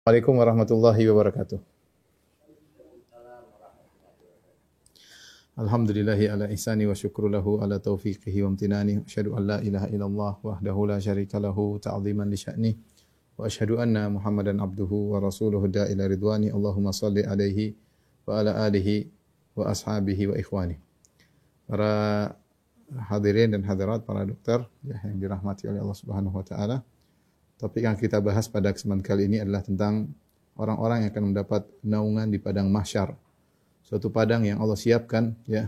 Assalamualaikum warahmatullahi wabarakatuh. Alhamdulillahi ala ihsani wa syukru lahu ala taufiqihi wa amtinani. Asyhadu an la ilaha illallah wahdahu la syarika lahu ta'ziman li sya'ni. Wa asyhadu anna Muhammadan abduhu wa rasuluhu da'ila ridwani. Allahumma salli alaihi wa ala alihi wa ashabihi wa ikhwani. Para hadirin dan hadirat, para dokter yang dirahmati oleh Allah Subhanahu wa taala. Topik yang kita bahas pada kesempatan kali ini adalah tentang orang-orang yang akan mendapat naungan di padang mahsyar. Suatu padang yang Allah siapkan ya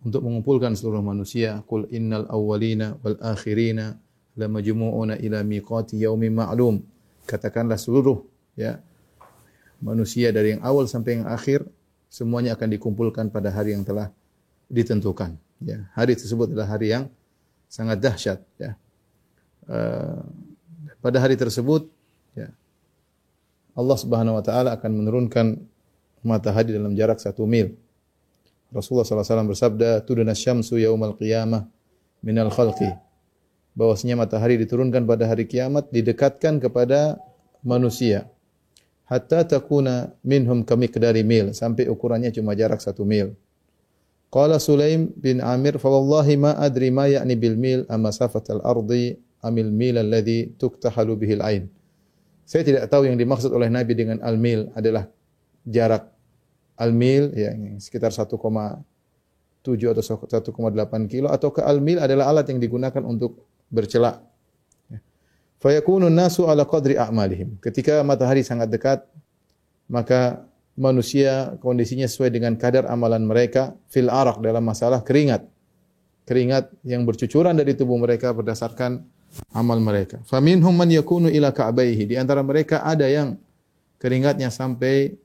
untuk mengumpulkan seluruh manusia. Qul innal awwalina wal akhirina lamajmu'una ila miqati yaumin ma'lum. Katakanlah seluruh ya manusia dari yang awal sampai yang akhir semuanya akan dikumpulkan pada hari yang telah ditentukan. Ya, hari tersebut adalah hari yang sangat dahsyat ya. Pada hari tersebut ya, Allah Subhanahu wa taala akan menurunkan matahari dalam jarak 1 mil. Rasulullah SAW bersabda, "Tuduna syamsu yaumal qiyamah minal khalqi." Bahwasanya matahari diturunkan pada hari kiamat didekatkan kepada manusia. Hatta takuna minhum kamiqdari mil, sampai ukurannya cuma jarak 1 mil. Qala Sulaim bin Amir, "Fa wallahi ma adri ma ya'ni bil mil amma safatal ardi amil mil alladhi tuktahalu bihil ain." Saya tidak tahu yang dimaksud oleh Nabi dengan al-mil adalah jarak al-mil ya sekitar 1,7 atau 1,8 kilo atau ke al-mil adalah alat yang digunakan untuk bercelak. Fa yakunu an-nasu ala qadri a'malihim. Ketika matahari sangat dekat, maka manusia kondisinya sesuai dengan kadar amalan mereka fil araq dalam masalah keringat. Keringat yang bercucuran dari tubuh mereka berdasarkan amal mereka. Faminhum man yakunu ila ka'baihi. Di antara mereka ada yang keringatnya sampai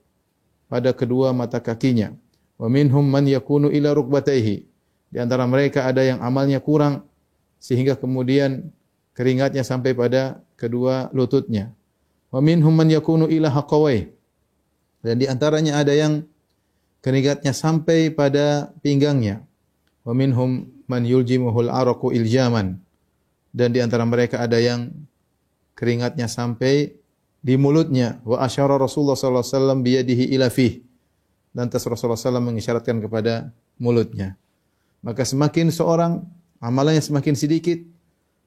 pada kedua mata kakinya. Wa minhum man yakunu ila rukbatayhi. Di antara mereka ada yang amalnya kurang sehingga kemudian keringatnya sampai pada kedua lututnya. Wa minhum man yakunu ila haqawai. Dan di antaranya ada yang keringatnya sampai pada pinggangnya. Wa minhum man yuljimuhul araqu iljaman. Dan di antara mereka ada yang keringatnya sampai di mulutnya. Wa asyara Rasulullah sallallahu alaihi wasallam biyadihi ila fih. Lantas Rasulullah SAW mengisyaratkan kepada mulutnya. Maka semakin seorang amalannya semakin sedikit,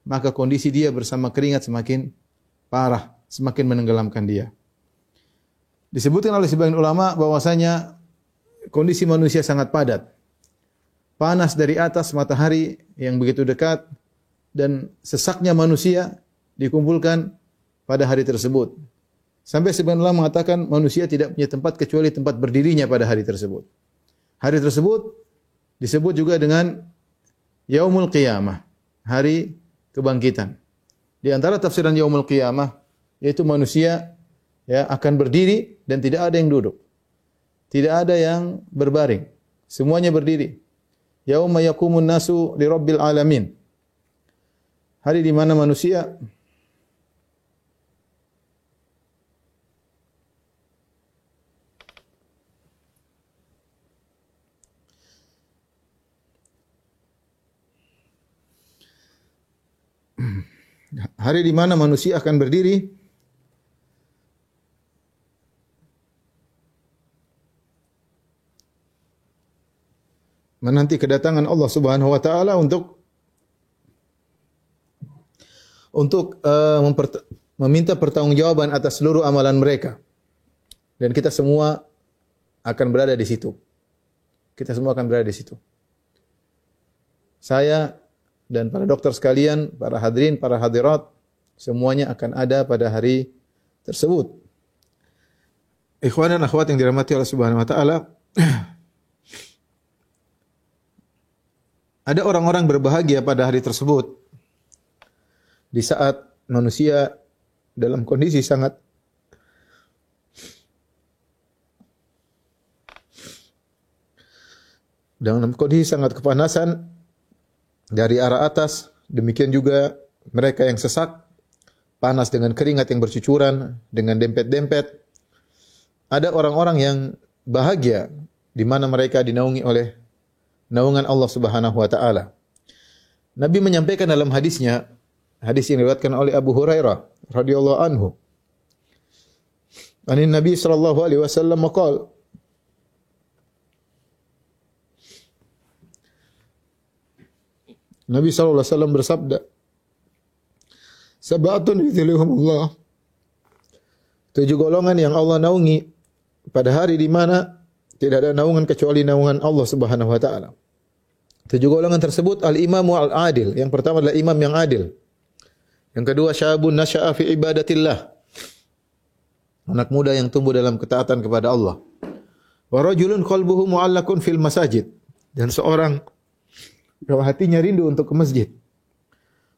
maka kondisi dia bersama keringat semakin parah, semakin menenggelamkan dia. Disebutkan oleh sebagian ulama bahwasanya kondisi manusia sangat padat. Panas dari atas matahari yang begitu dekat dan sesaknya manusia dikumpulkan pada hari tersebut. Sampai sebagian ulama mengatakan manusia tidak punya tempat kecuali tempat berdirinya pada hari tersebut. Hari tersebut disebut juga dengan Yaumul Qiyamah, hari kebangkitan. Di antara tafsiran Yaumul Qiyamah yaitu manusia ya akan berdiri dan tidak ada yang duduk. Tidak ada yang berbaring. Semuanya berdiri. Yauma yaqumun nasu li rabbil alamin. Hari di mana manusia akan berdiri menanti kedatangan Allah Subhanahu wa taala untuk meminta pertanggungjawaban atas seluruh amalan mereka. Dan kita semua akan berada di situ. Kita semua akan berada di situ. Saya dan para dokter sekalian, para hadirin, para hadirat, semuanya akan ada pada hari tersebut. Ikhwan dan akhwat yang dirahmati Allah Subhanahu wa taala, ada orang-orang berbahagia pada hari tersebut. Di saat manusia dalam kondisi sangat kepanasan dari arah atas, demikian juga mereka yang sesak, panas dengan keringat yang bercucuran, dengan dempet-dempet. Ada orang-orang yang bahagia di mana mereka dinaungi oleh naungan Allah Subhanahu wa taala. Nabi menyampaikan dalam hadisnya, hadis yang diriwayatkan oleh Abu Hurairah radhiyallahu anhu, Anin Nabi sallallahu alaihi wasallam qala Nabi sallallahu alaihi wasallam bersabda, "Sab'atun yudhilluhumullah." 7 golongan yang Allah naungi pada hari di mana tidak ada naungan kecuali naungan Allah Subhanahu wa taala. 7 golongan tersebut al-imamu al-adil. Yang pertama adalah imam yang adil. Yang kedua syabun nasya'a fi ibadatillah. Anak muda yang tumbuh dalam ketaatan kepada Allah. Wa rajulun qalbuhu mu'allaqun fil masajid. Dan seorang yang hatinya rindu untuk ke masjid.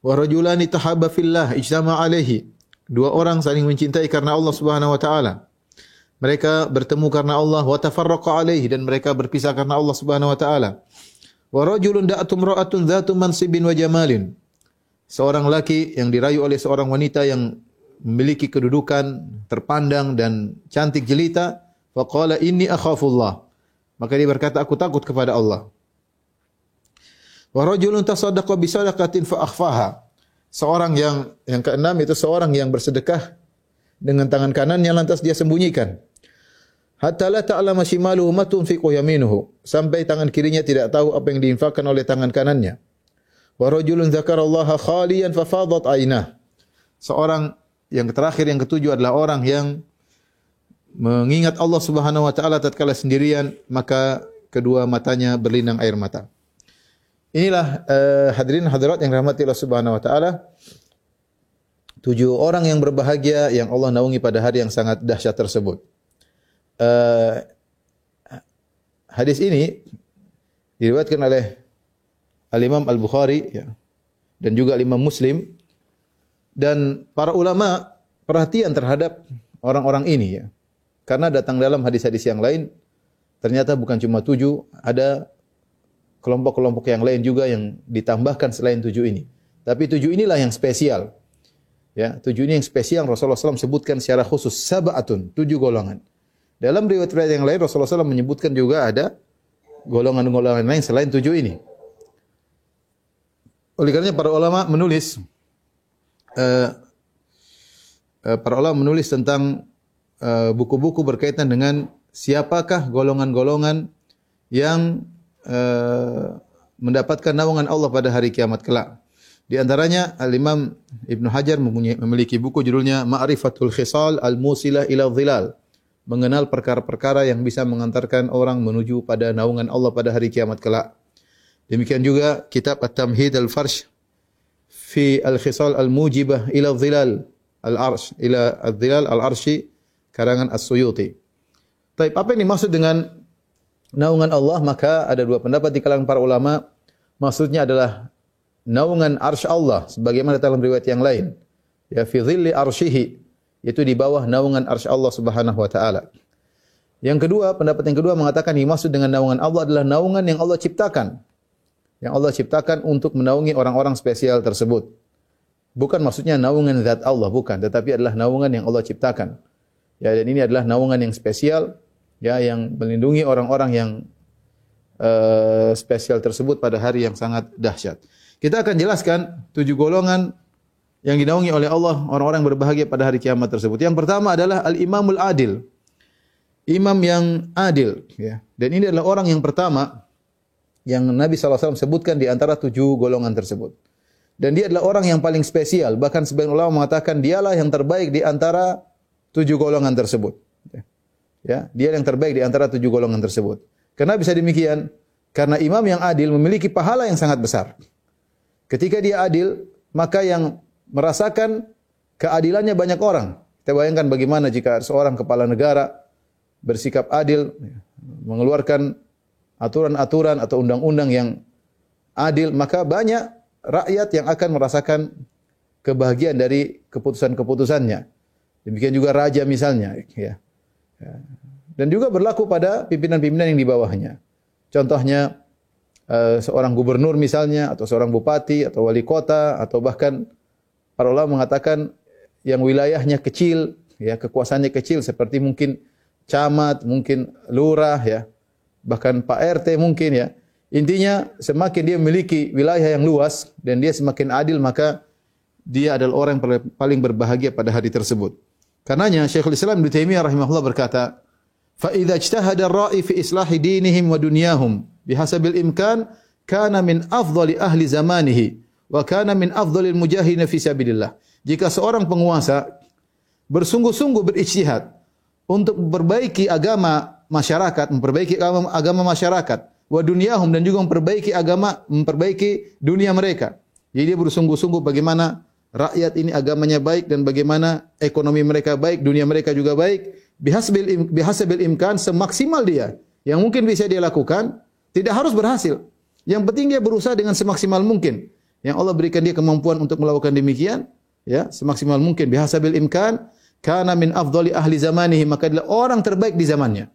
Wa rajulani tahabba fillah ijtama alaihi. 2 orang saling mencintai karena Allah Subhanahu wa taala. Mereka bertemu karena Allah wa tafarraqa alaihi, dan mereka berpisah karena Allah Subhanahu wa taala. Wa rajulun da'atum ra'atun dzatu mansibin wa jamalin. Seorang laki yang dirayu oleh seorang wanita yang memiliki kedudukan terpandang dan cantik jelita, faqala inni akhafullah. Maka dia berkata, aku takut kepada Allah. Wa rajulun tasaddaqa bi sadaqatin fa akhfaha. Seorang yang keenam itu seorang yang bersedekah dengan tangan kanannya lantas dia sembunyikan. Hatta la ta'lama shimaluhu ma tunfiqu yaminuhu. Sampai tangan kirinya tidak tahu apa yang diinfakkan oleh tangan kanannya. Wa rajulun dzakarallaha khaliyan fa fadat aynah. Seorang yang terakhir, yang ketujuh adalah orang yang mengingat Allah Subhanahu wa taala tatkala sendirian, maka kedua matanya berlinang air mata. Inilah hadirin hadirat yang dirahmati Allah Subhanahu wa taala. 7 orang yang berbahagia yang Allah naungi pada hari yang sangat dahsyat tersebut. Hadis ini diriwayatkan oleh Al-Imam Al-Bukhari ya, dan juga Imam Muslim, dan para ulama perhatian terhadap orang-orang ini ya. Karena datang dalam hadis-hadis yang lain ternyata bukan cuma 7, ada kelompok-kelompok yang lain juga yang ditambahkan selain 7 ini. Tapi 7 inilah yang spesial. Ya, 7 ini yang spesial Rasulullah SAW sebutkan secara khusus, sab'atun, 7 golongan. Dalam riwayat-riwayat yang lain Rasulullah SAW menyebutkan juga ada golongan-golongan lain selain 7 ini. Oleh karenanya para ulama menulis tentang buku-buku berkaitan dengan siapakah golongan-golongan yang mendapatkan naungan Allah pada hari kiamat kelak. Di antaranya Al-Imam Ibnu Hajar memiliki buku judulnya Ma'rifatul Khisal Al-Musilah ila Dhilal. Mengenal perkara-perkara yang bisa mengantarkan orang menuju pada naungan Allah pada hari kiamat kelak. Demikian juga kitab At-Tamhid Al-Farsh fi Al-Khisal Al-Mujibah ila Dhilal Al-Arsh ila Al-Dhilal Al-Arshi karangan As-Suyuti. Baik, apa yang dimaksud dengan naungan Allah? Maka ada 2 pendapat di kalangan para ulama. Maksudnya adalah naungan arsy Allah sebagaimana dalam riwayat yang lain. Ya fi dhilli arsyihi, yaitu di bawah naungan arsy Allah Subhanahu wa taala. Yang kedua, pendapat yang kedua mengatakan dimaksud dengan naungan Allah adalah naungan yang Allah ciptakan. Yang Allah ciptakan untuk menaungi orang-orang spesial tersebut. Bukan maksudnya naungan zat Allah, bukan, tetapi adalah naungan yang Allah ciptakan. Ya, dan ini adalah naungan yang spesial ya, yang melindungi orang-orang yang spesial tersebut pada hari yang sangat dahsyat. Kita akan jelaskan 7 golongan yang dinaungi oleh Allah, orang-orang yang berbahagia pada hari kiamat tersebut. Yang pertama adalah al-imamul adil. Imam yang adil ya. Dan ini adalah orang yang pertama yang Nabi SAW sebutkan di antara 7 golongan tersebut. Dan dia adalah orang yang paling spesial. Bahkan sebagian ulama mengatakan dialah yang terbaik di antara 7 golongan tersebut. Ya, dia yang terbaik di antara 7 golongan tersebut. Kenapa bisa demikian? Karena imam yang adil memiliki pahala yang sangat besar. Ketika dia adil, maka yang merasakan keadilannya banyak orang. Kita bayangkan bagaimana jika seorang kepala negara bersikap adil, mengeluarkan aturan-aturan atau undang-undang yang adil, maka banyak rakyat yang akan merasakan kebahagiaan dari keputusan-keputusannya. Demikian juga raja misalnya. Ya. Dan juga berlaku pada pimpinan-pimpinan yang di bawahnya. Contohnya seorang gubernur misalnya, atau seorang bupati, atau wali kota, atau bahkan para ulama mengatakan yang wilayahnya kecil, ya, kekuasaannya kecil, seperti mungkin camat, mungkin lurah, ya, bahkan Pak RT mungkin, ya. Intinya semakin dia memiliki wilayah yang luas dan dia semakin adil, maka dia adalah orang yang paling berbahagia pada hari tersebut. Karenanya Syekhul Islam Ibnu Taimiyah rahimahullah berkata, "Fa idza ijtahada ar-ra'i fi islahi dinihim wa dunyahum bihasabil imkan kana min afdali ahli zamanihi wa kana min afdalil mujahidin fi sabilillah." Jika seorang penguasa bersungguh-sungguh berijtihad untuk memperbaiki agama masyarakat, memperbaiki agama masyarakat, wa dunyahum, dan juga memperbaiki dunia mereka. Jadi dia bersungguh-sungguh bagaimana rakyat ini agamanya baik dan bagaimana ekonomi mereka baik, dunia mereka juga baik. Bihasabil imkan, semaksimal dia yang mungkin bisa dia lakukan, tidak harus berhasil. Yang penting dia berusaha dengan semaksimal mungkin. Yang Allah berikan dia kemampuan untuk melakukan demikian, ya, semaksimal mungkin. Bihasabil imkan kana min afdali ahli zamanihi, maka adalah orang terbaik di zamannya.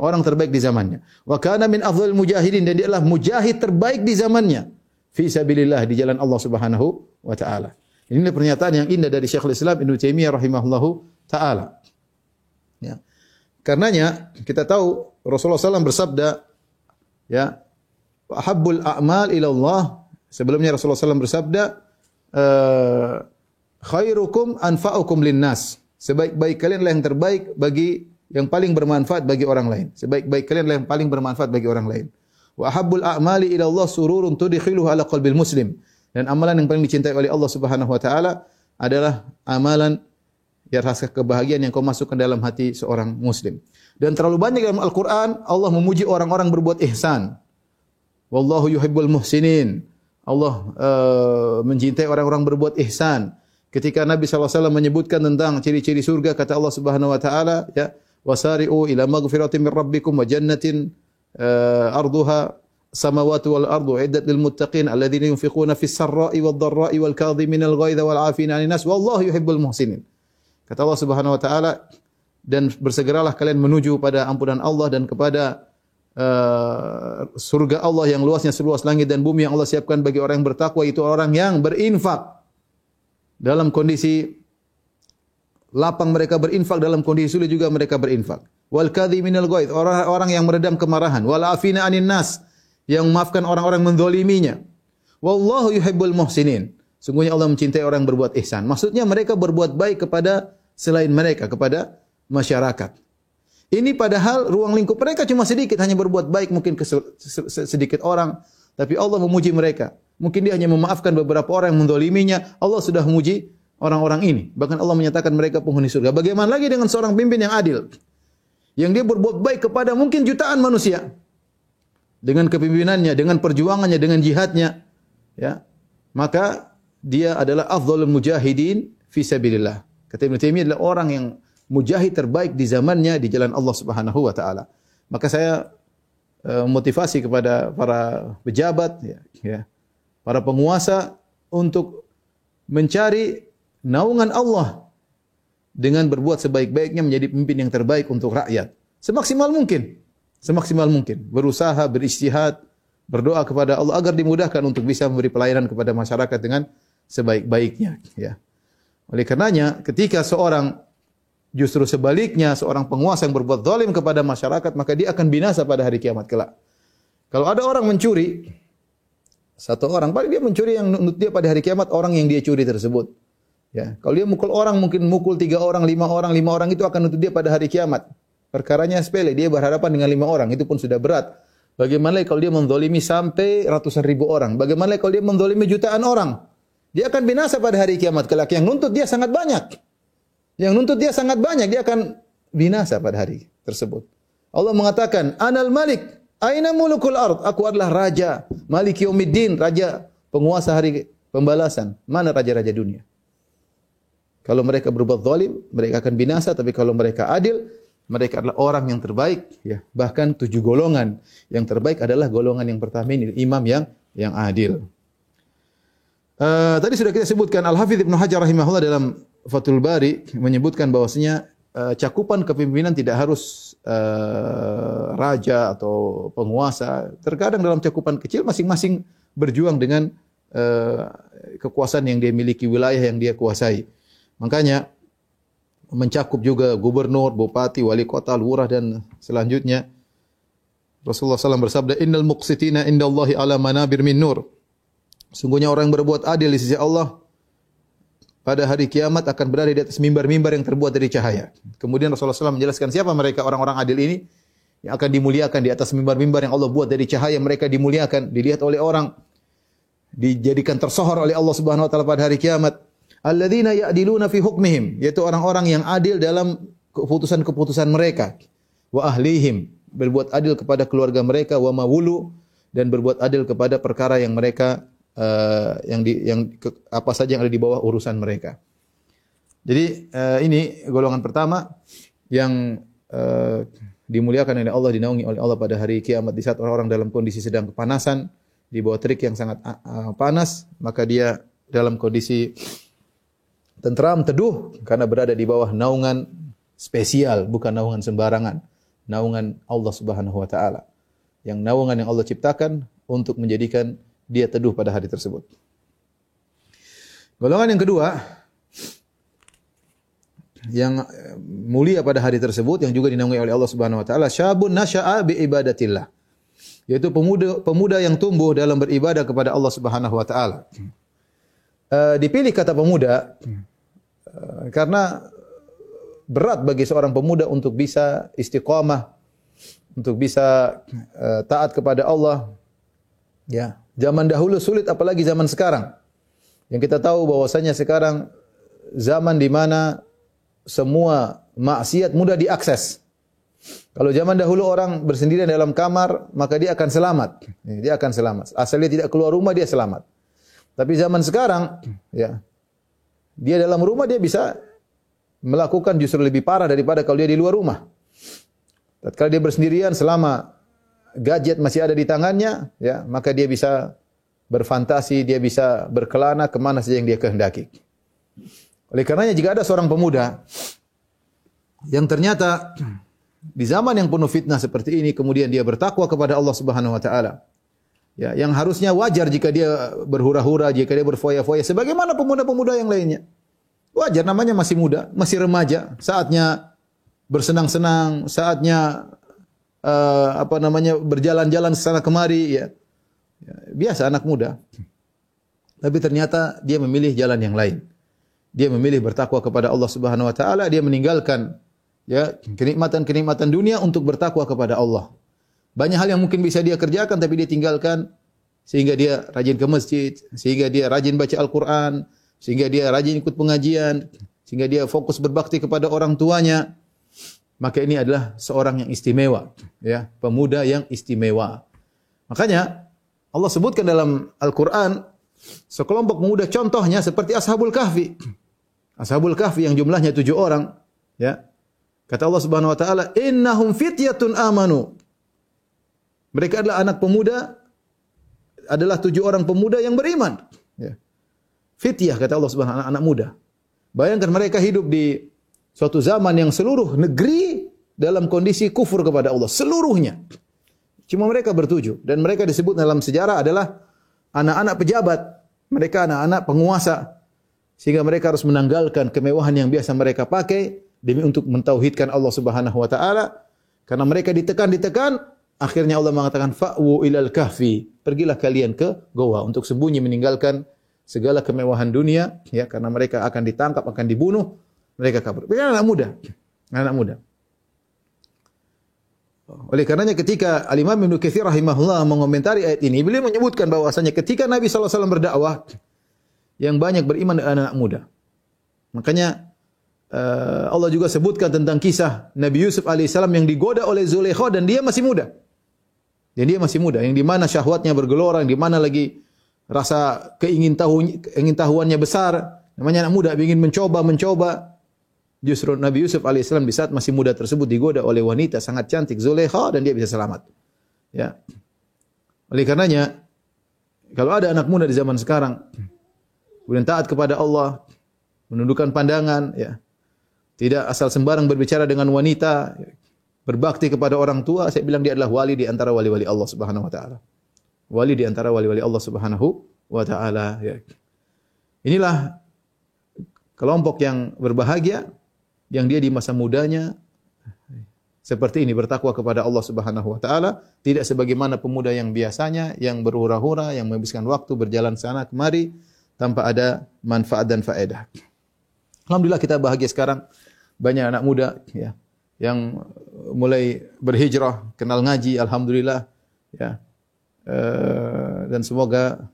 Orang terbaik di zamannya. Wa kana min afdhalil mujahidin, dan dia adalah mujahid terbaik di zamannya. Fi sabilillah, di jalan Allah Subhanahu wa taala. Ini pernyataan yang indah dari Syekhul Islam Ibnu Taimiyah rahimahullahu taala. Ya. Karenanya kita tahu Rasulullah SAW bersabda, ya, ahabbul a'mal ila Allah. Sebelumnya Rasulullah SAW bersabda, khairukum anfa'ukum linnas. Sebaik-baik kalian adalah yang terbaik bagi yang paling bermanfaat bagi orang lain. Sebaik-baik kalian adalah yang paling bermanfaat bagi orang lain. Wa ahabbul a'mali ila Allah sururun tudkhiluhu ala qalbil muslim. Dan amalan yang paling dicintai oleh Allah Subhanahu wa taala adalah amalan yang rasa kebahagiaan yang kau masukkan dalam hati seorang muslim. Dan terlalu banyak dalam Al-Qur'an Allah memuji orang-orang berbuat ihsan. Wallahu yuhibbul muhsinin. Allah mencintai orang-orang berbuat ihsan. Ketika Nabi SAW menyebutkan tentang ciri-ciri surga, kata Allah Subhanahu wa taala, ya, wasari'u ila maghfiratin min rabbikum wa jannatin arduha samawati wal ardu iddat lil muttaqin alladzina yunfiquna fis sarra'i wad dharra'i wal kadhiminal ghaidha wal 'afina 'anil nas wallahu yuhibbul muhsinin. Kata Allah Subhanahu wa taala, dan bersegeralah kalian menuju pada ampunan Allah dan kepada surga Allah yang luasnya seluas langit dan bumi, yang Allah siapkan bagi orang yang bertakwa, itu orang yang berinfak dalam kondisi lapang, mereka berinfak, dalam kondisi sulit juga mereka berinfak. Wal kadhiminal ghaidh, orang-orang yang meredam kemarahan. Wal 'afina 'anil nas, yang memaafkan orang-orang menzaliminya. Wallahu yuhibbul muhsinin, sungguhnya Allah mencintai orang yang berbuat ihsan. Maksudnya mereka berbuat baik kepada selain mereka, kepada masyarakat. Ini padahal ruang lingkup mereka cuma sedikit, hanya berbuat baik mungkin ke sedikit orang, tapi Allah memuji mereka. Mungkin dia hanya memaafkan beberapa orang yang menzaliminya, Allah sudah memuji orang-orang ini. Bahkan Allah menyatakan mereka penghuni surga. Bagaimana lagi dengan seorang pemimpin yang adil, yang dia berbuat baik kepada mungkin jutaan manusia, dengan kepemimpinannya, dengan perjuangannya, dengan jihadnya, ya, maka dia adalah afdhalul mujahidin fi sabilillah. Kata Ibnu Taimiyah, adalah orang yang mujahid terbaik di zamannya di jalan Allah Subhanahu wa taala. Maka saya motivasi kepada para pejabat, ya, para penguasa untuk mencari naungan Allah dengan berbuat sebaik-baiknya, menjadi pemimpin yang terbaik untuk rakyat. Semaksimal mungkin. Semaksimal mungkin. Berusaha, berijtihad, berdoa kepada Allah agar dimudahkan untuk bisa memberi pelayanan kepada masyarakat dengan sebaik-baiknya. Ya. Oleh karenanya, ketika seorang, justru sebaliknya, seorang penguasa yang berbuat zalim kepada masyarakat, maka dia akan binasa pada hari kiamat kelak. Kalau ada orang mencuri, satu orang, paling dia mencuri, yang menurut dia pada hari kiamat orang yang dia curi tersebut. Ya. Kalau dia mukul orang, mungkin mukul 3 orang, 5 orang itu akan menuntut dia pada hari kiamat. Perkaranya sepele, dia berhadapan dengan 5 orang, itu pun sudah berat. Bagaimana kalau dia menzalimi sampai ratusan ribu orang? Bagaimana kalau dia menzalimi jutaan orang? Dia akan binasa pada hari kiamat kelak. Yang nuntut dia sangat banyak. Yang nuntut dia sangat banyak, dia akan binasa pada hari tersebut. Allah mengatakan, Anal Malik, aina mulukul ard? Aku adalah raja, Malik Yaumiddin, raja penguasa hari pembalasan. Mana raja-raja dunia? Kalau mereka berbuat zalim, mereka akan binasa. Tapi kalau mereka adil, mereka adalah orang yang terbaik. Ya. Bahkan 7 golongan. Yang terbaik adalah golongan yang pertama ini, imam yang adil. Tadi sudah kita sebutkan, Al-Hafidz Ibnu Hajar rahimahullah dalam Fathul Bari menyebutkan bahwasanya cakupan kepemimpinan tidak harus raja atau penguasa. Terkadang dalam cakupan kecil masing-masing berjuang dengan kekuasaan yang dia miliki, wilayah yang dia kuasai. Makanya mencakup juga gubernur, bupati, wali kota, lurah dan selanjutnya. Rasulullah SAW bersabda, Innal muqsitina indallahi ala manabir min nur. Sungguhnya orang yang berbuat adil di sisi Allah pada hari kiamat akan berada di atas mimbar-mimbar yang terbuat dari cahaya. Kemudian Rasulullah SAW menjelaskan siapa mereka orang-orang adil ini yang akan dimuliakan di atas mimbar-mimbar yang Allah buat dari cahaya. Mereka dimuliakan, dilihat oleh orang, dijadikan tersohor oleh Allah Subhanahu wa taala pada hari kiamat. Alladzina ya'diluna fi hukmihim, yaitu orang-orang yang adil dalam keputusan-keputusan mereka. Wa ahlihim, berbuat adil kepada keluarga mereka, wa mawulu, dan berbuat adil kepada perkara yang mereka apa saja yang ada di bawah urusan mereka. Jadi ini golongan pertama yang dimuliakan oleh Allah, dinaungi oleh Allah pada hari kiamat. Di saat orang-orang dalam kondisi sedang kepanasan, di bawah terik yang sangat panas, maka dia dalam kondisi tentram, teduh, karena berada di bawah naungan spesial, bukan naungan sembarangan, naungan Allah Subhanahu wa taala. Yang naungan yang Allah ciptakan untuk menjadikan dia teduh pada hari tersebut. Golongan yang kedua yang mulia pada hari tersebut yang juga dinaungi oleh Allah Subhanahu wa taala, syabun nasya'a bi ibadatillah. Yaitu pemuda yang tumbuh dalam beribadah kepada Allah Subhanahu wa taala. Dipilih kata pemuda karena berat bagi seorang pemuda untuk bisa istiqamah, untuk bisa taat kepada Allah. Ya, zaman dahulu sulit, apalagi zaman sekarang. Yang kita tahu bahwasanya sekarang zaman di mana semua maksiat mudah diakses. Kalau zaman dahulu orang bersendirian dalam kamar, maka dia akan selamat. Dia akan selamat. Asal dia tidak keluar rumah, dia selamat. Tapi zaman sekarang, ya, dia dalam rumah dia bisa melakukan justru lebih parah daripada kalau dia di luar rumah. Tatkala dia bersendirian, selama gadget masih ada di tangannya, ya, maka dia bisa berfantasi, dia bisa berkelana kemana saja yang dia kehendaki. Oleh karenanya jika ada seorang pemuda yang ternyata di zaman yang penuh fitnah seperti ini, kemudian dia bertakwa kepada Allah Subhanahu wa taala, ya, yang harusnya wajar jika dia berhura-hura, jika dia berfoya-foya sebagaimana pemuda-pemuda yang lainnya. Wajar, namanya masih muda, masih remaja, saatnya bersenang-senang, saatnya berjalan-jalan sana kemari, ya. Biasa anak muda. Tapi ternyata dia memilih jalan yang lain. Dia memilih bertakwa kepada Allah Subhanahu wa taala, dia meninggalkan, ya, kenikmatan-kenikmatan dunia untuk bertakwa kepada Allah. Banyak hal yang mungkin bisa dia kerjakan tapi dia tinggalkan, sehingga dia rajin ke masjid, sehingga dia rajin baca Al-Qur'an, sehingga dia rajin ikut pengajian, sehingga dia fokus berbakti kepada orang tuanya. Maka ini adalah seorang yang istimewa, ya, pemuda yang istimewa. Makanya Allah sebutkan dalam Al-Qur'an sekelompok pemuda contohnya seperti Ashabul Kahfi. Ashabul Kahfi yang jumlahnya 7 orang, ya. Kata Allah Subhanahu wa taala, "Innahum fityatun amanu." Mereka adalah anak pemuda, adalah 7 orang pemuda yang beriman, ya. Fityah kata Allah Subhanahu wa taala, anak muda. Bayangkan mereka hidup di suatu zaman yang seluruh negeri dalam kondisi kufur kepada Allah. Seluruhnya. Cuma mereka bertujuh. Dan mereka disebut dalam sejarah adalah anak-anak pejabat. Mereka anak-anak penguasa. Sehingga mereka harus menanggalkan kemewahan yang biasa mereka pakai demi untuk mentauhidkan Allah Subhanahu wa taala. Karena mereka ditekan, akhirnya Allah mengatakan fa'wu ilal kahfi. Pergilah kalian ke goa untuk sembunyi, meninggalkan segala kemewahan dunia, ya, karena mereka akan ditangkap, akan dibunuh. Mereka kabur. Mereka anak muda. Anak muda. Oleh karenanya ketika Al-Imam Ibnu Katsir rahimahullah mengomentari ayat ini, beliau menyebutkan bahwasanya ketika Nabi sallallahu alaihi wasallam berdakwah, yang banyak beriman adalah anak muda. Makanya Allah juga sebutkan tentang kisah Nabi Yusuf alaihissalam yang digoda oleh Zulaikha dan dia masih muda. Dan dia masih muda, yang di mana syahwatnya bergelora, yang di mana lagi rasa keingintahuannya besar. Namanya anak muda, ingin mencoba. Justru Nabi Yusuf alaihissalam di saat masih muda tersebut digoda oleh wanita sangat cantik Zulaikha dan dia bisa selamat. Ya. Oleh karenanya kalau ada anak muda di zaman sekarang kemudian taat kepada Allah, menundukkan pandangan, ya, tidak asal sembarang berbicara dengan wanita, berbakti kepada orang tua, saya bilang dia adalah wali di antara wali-wali Allah Subhanahu wa taala. Wali di antara wali-wali Allah Subhanahu wa taala, ya. Inilah kelompok yang berbahagia, yang dia di masa mudanya seperti ini, bertakwa kepada Allah Subhanahu wa taala, tidak sebagaimana pemuda yang biasanya yang berhura-hura, yang menghabiskan waktu berjalan sana kemari tanpa ada manfaat dan faedah. Alhamdulillah kita bahagia sekarang, banyak anak muda ya yang mulai berhijrah, kenal ngaji, alhamdulillah ya. Dan semoga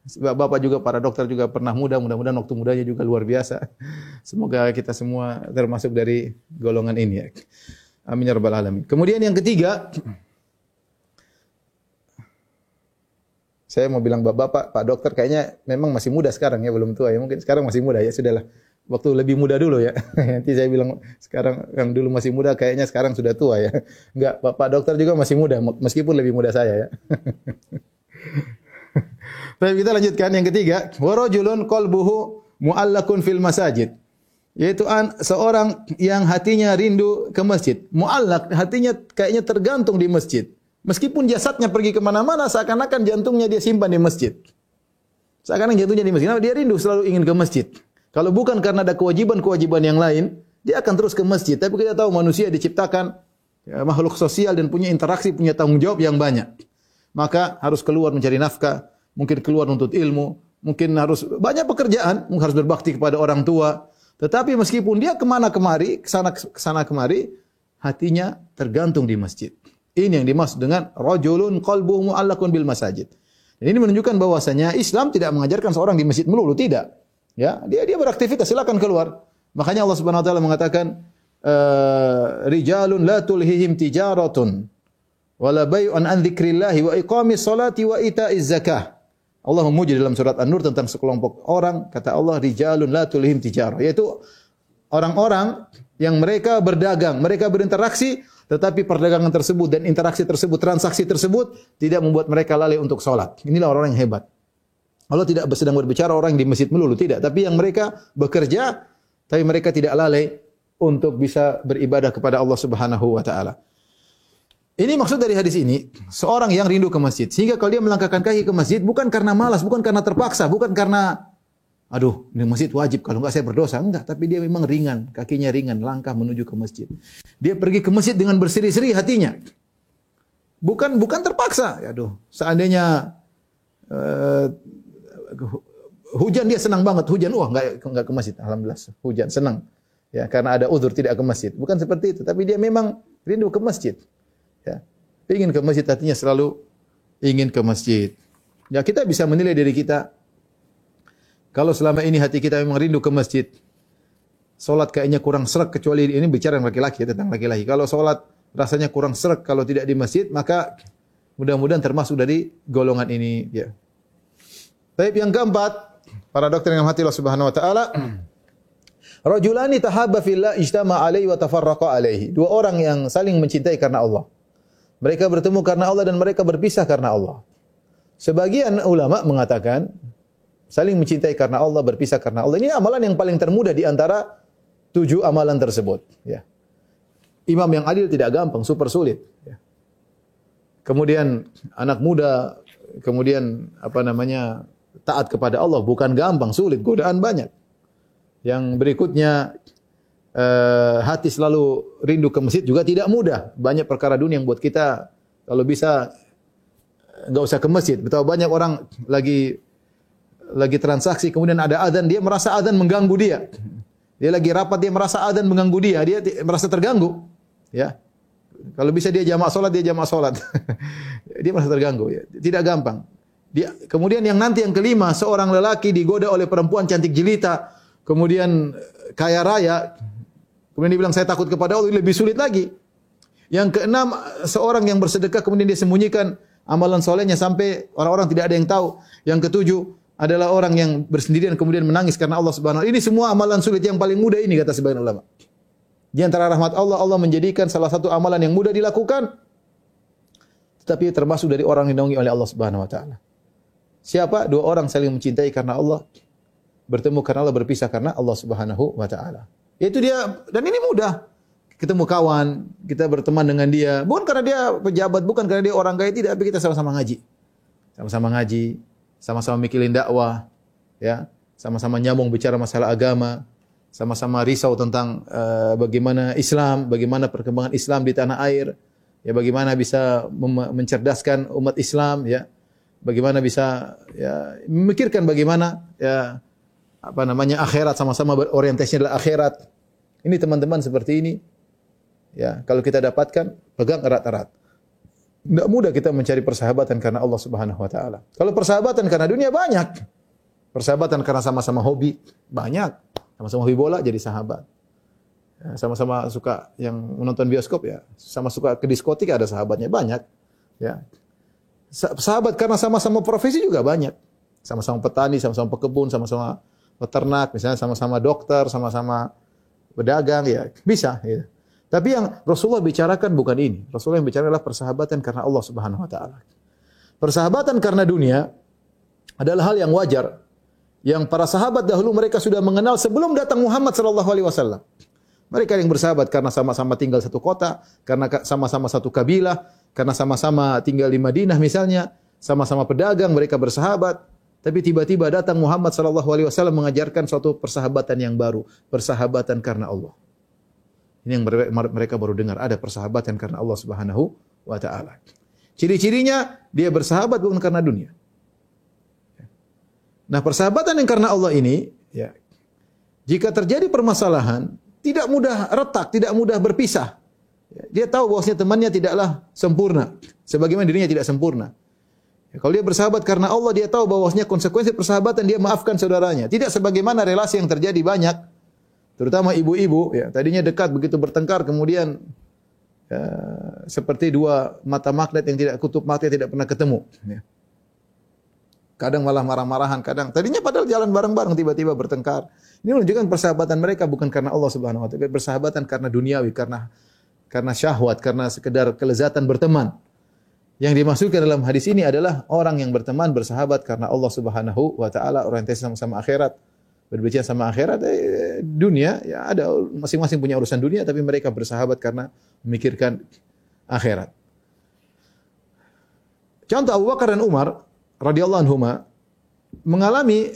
Bapak juga, para dokter juga pernah muda, mudah-mudahan waktu mudanya juga luar biasa. Semoga kita semua termasuk dari golongan ini ya. Amin ya rabbal alamin. Kemudian yang ketiga, saya mau bilang Bapak, Pak dokter kayaknya memang masih muda sekarang ya, belum tua ya. Mungkin sekarang masih muda ya, sudahlah. Waktu lebih muda dulu ya. Nanti saya bilang sekarang yang dulu masih muda kayaknya sekarang sudah tua ya. Enggak, Pak dokter juga masih muda meskipun lebih muda saya ya. Baik, kita lanjutkan yang ketiga, wa rajulun qalbuhu mu'allakun fil masajid. Yaitu seorang yang hatinya rindu ke masjid. Mu'allak, hatinya kayaknya tergantung di masjid. Meskipun jasadnya pergi kemana-mana, seakan-akan jantungnya dia simpan di masjid. Seakan-akan jantungnya di masjid. Dia rindu, selalu ingin ke masjid. Kalau bukan karena ada kewajiban-kewajiban yang lain, dia akan terus ke masjid. Tapi kita tahu manusia diciptakan ya, makhluk sosial dan punya interaksi, punya tanggung jawab yang banyak. Maka harus keluar mencari nafkah, mungkin keluar untuk ilmu, mungkin harus banyak pekerjaan, mungkin harus berbakti kepada orang tua. Tetapi meskipun dia kemana kemari, kesana kemari, hatinya tergantung di masjid. Ini yang dimaksud dengan rajulun qalbuhu mu'allaqun bil masajid. Dan ini menunjukkan bahwasanya Islam tidak mengajarkan seorang di masjid melulu, tidak. Ya, dia beraktivitas, silakan keluar. Makanya Allah Subhanahu wa taala mengatakan rijalun la tulhihim tijaratun wala bai'un an dzikrillah wa iqamis salati wa ita'iz zakah. Allah memuji dalam surat An-Nur tentang sekelompok orang, kata Allah rijalun la tulhihim tijarah, yaitu orang-orang yang mereka berdagang, mereka berinteraksi, tetapi perdagangan tersebut dan interaksi tersebut, transaksi tersebut tidak membuat mereka lalai untuk salat. Inilah orang yang hebat. Allah tidak sedang berbicara orang di masjid melulu, tidak. Tapi yang mereka bekerja, tapi mereka tidak lalai untuk bisa beribadah kepada Allah Subhanahu wa taala. Ini maksud dari hadis ini, seorang yang rindu ke masjid. Sehingga kalau dia melangkahkan kaki ke masjid, bukan karena malas, bukan karena terpaksa, bukan karena, aduh, ini masjid wajib, kalau enggak saya berdosa. Enggak, tapi dia memang ringan, kakinya ringan, langkah menuju ke masjid. Dia pergi ke masjid dengan berseri-seri hatinya. Bukan terpaksa. Aduh, seandainya hujan dia senang banget, hujan, wah enggak ke masjid, alhamdulillah, hujan senang. Ya, karena ada uzur tidak ke masjid. Bukan seperti itu, tapi dia memang rindu ke masjid. Ya, ingin ke masjid, hatinya selalu ingin ke masjid. Ya, kita bisa menilai diri kita. Kalau selama ini hati kita memang rindu ke masjid, solat kayaknya kurang sreg, kecuali ini bicara yang laki-laki, tentang laki-laki. Kalau solat rasanya kurang sreg kalau tidak di masjid, maka mudah-mudahan termasuk dari golongan ini. Ya. Baik, yang keempat, para dokter yang hati Allah Subhanahu wa taala, rajulani tahabba fillah ijtama alaihi wa tafarraqa alaihi. Dua orang yang saling mencintai karena Allah. Mereka bertemu karena Allah dan mereka berpisah karena Allah. Sebagian ulama mengatakan saling mencintai karena Allah, berpisah karena Allah. Ini amalan yang paling termudah di antara 7 amalan tersebut. Ya. Imam yang adil tidak gampang, super sulit. Ya. Kemudian anak muda, kemudian taat kepada Allah bukan gampang, sulit, godaan banyak. Yang berikutnya hati selalu rindu ke masjid juga tidak mudah. Banyak perkara dunia yang buat kita kalau bisa enggak usah ke masjid. Betapa banyak orang lagi transaksi kemudian ada azan, dia merasa azan mengganggu dia. Dia lagi rapat, dia merasa azan mengganggu dia merasa terganggu. Ya. Kalau bisa dia jamak salat, dia jamak salat. Dia merasa terganggu ya. Tidak gampang. Kemudian yang kelima, seorang lelaki digoda oleh perempuan cantik jelita, kemudian kaya raya, kemudian dia bilang saya takut kepada Allah, lebih sulit lagi. Yang keenam, seorang yang bersedekah kemudian dia sembunyikan amalan solehnya sampai orang-orang tidak ada yang tahu. Yang ketujuh adalah orang yang bersendirian kemudian menangis karena Allah Subhanahu wa taala. Ini semua amalan sulit yang paling mudah ini kata sebagian ulama. Di antara rahmat Allah, Allah menjadikan salah satu amalan yang mudah dilakukan, tetapi termasuk dari orang yang dinaungi oleh Allah Subhanahu wa taala. Siapa? 2 orang saling mencintai karena Allah, bertemu karena Allah, berpisah karena Allah Subhanahu wa taala. Yaitu dia, dan ini mudah. Ketemu kawan, kita berteman dengan dia, bukan karena dia pejabat, bukan karena dia orang kaya, tidak, tapi kita sama-sama ngaji. Sama-sama ngaji, sama-sama mikirin dakwah, ya, sama-sama nyambung bicara masalah agama, sama-sama risau tentang bagaimana Islam, bagaimana perkembangan Islam di tanah air, ya, bagaimana bisa mencerdaskan umat Islam, ya, bagaimana bisa ya memikirkan bagaimana ya akhirat, sama-sama berorientasinya adalah akhirat. Ini teman-teman seperti ini. Ya, kalau kita dapatkan, pegang erat-erat. Tidak mudah kita mencari persahabatan karena Allah Subhanahu wa taala. Kalau persahabatan karena dunia banyak. Persahabatan karena sama-sama hobi banyak. Sama-sama hobi bola jadi sahabat. Ya, sama-sama suka yang menonton bioskop ya, sama suka ke diskotik ada sahabatnya banyak. Ya. Sahabat karena sama-sama profesi juga banyak. Sama-sama petani, sama-sama pekebun, sama-sama peternak, misalnya sama-sama dokter, sama-sama pedagang ya, bisa gitu. Tapi yang Rasulullah bicarakan bukan ini. Rasulullah yang bicara adalah persahabatan karena Allah Subhanahu wa taala. Persahabatan karena dunia adalah hal yang wajar. Yang para sahabat dahulu mereka sudah mengenal sebelum datang Muhammad sallallahu alaihi wasallam. Mereka yang bersahabat karena sama-sama tinggal satu kota, karena sama-sama satu kabilah, karena sama-sama tinggal di Madinah misalnya, sama-sama pedagang mereka bersahabat. Tapi tiba-tiba datang Muhammad sallallahu alaihi wasallam mengajarkan suatu persahabatan yang baru, persahabatan karena Allah. Ini yang mereka baru dengar, ada persahabatan karena Allah Subhanahu wa taala. Ciri-cirinya dia bersahabat bukan karena dunia. Nah, persahabatan yang karena Allah ini, ya, jika terjadi permasalahan, tidak mudah retak, tidak mudah berpisah. Dia tahu bahwasanya temannya tidaklah sempurna, sebagaimana dirinya tidak sempurna. Ya, kalau dia bersahabat karena Allah, dia tahu bahwasanya konsekuensi persahabatan dia maafkan saudaranya. Tidak sebagaimana relasi yang terjadi banyak, terutama ibu-ibu, ya, tadinya dekat begitu bertengkar, kemudian ya, seperti dua mata magnet yang tidak kutub mata tidak pernah ketemu. Ya. Kadang malah marah-marahan, kadang tadinya padahal jalan bareng-bareng tiba-tiba bertengkar. Ini menunjukkan persahabatan mereka bukan karena Allah Subhanahu wa taala, persahabatan karena duniawi, karena syahwat, karena sekedar kelezatan berteman. Yang dimaksudkan dalam hadis ini adalah orang yang berteman bersahabat karena Allah Subhanahu wa taala, orientasi sama-sama akhirat. Berbicara sama akhirat, dunia ya ada masing-masing punya urusan dunia, tapi mereka bersahabat karena memikirkan akhirat. Contoh Abu Bakar dan Umar radhiyallahu anhuma mengalami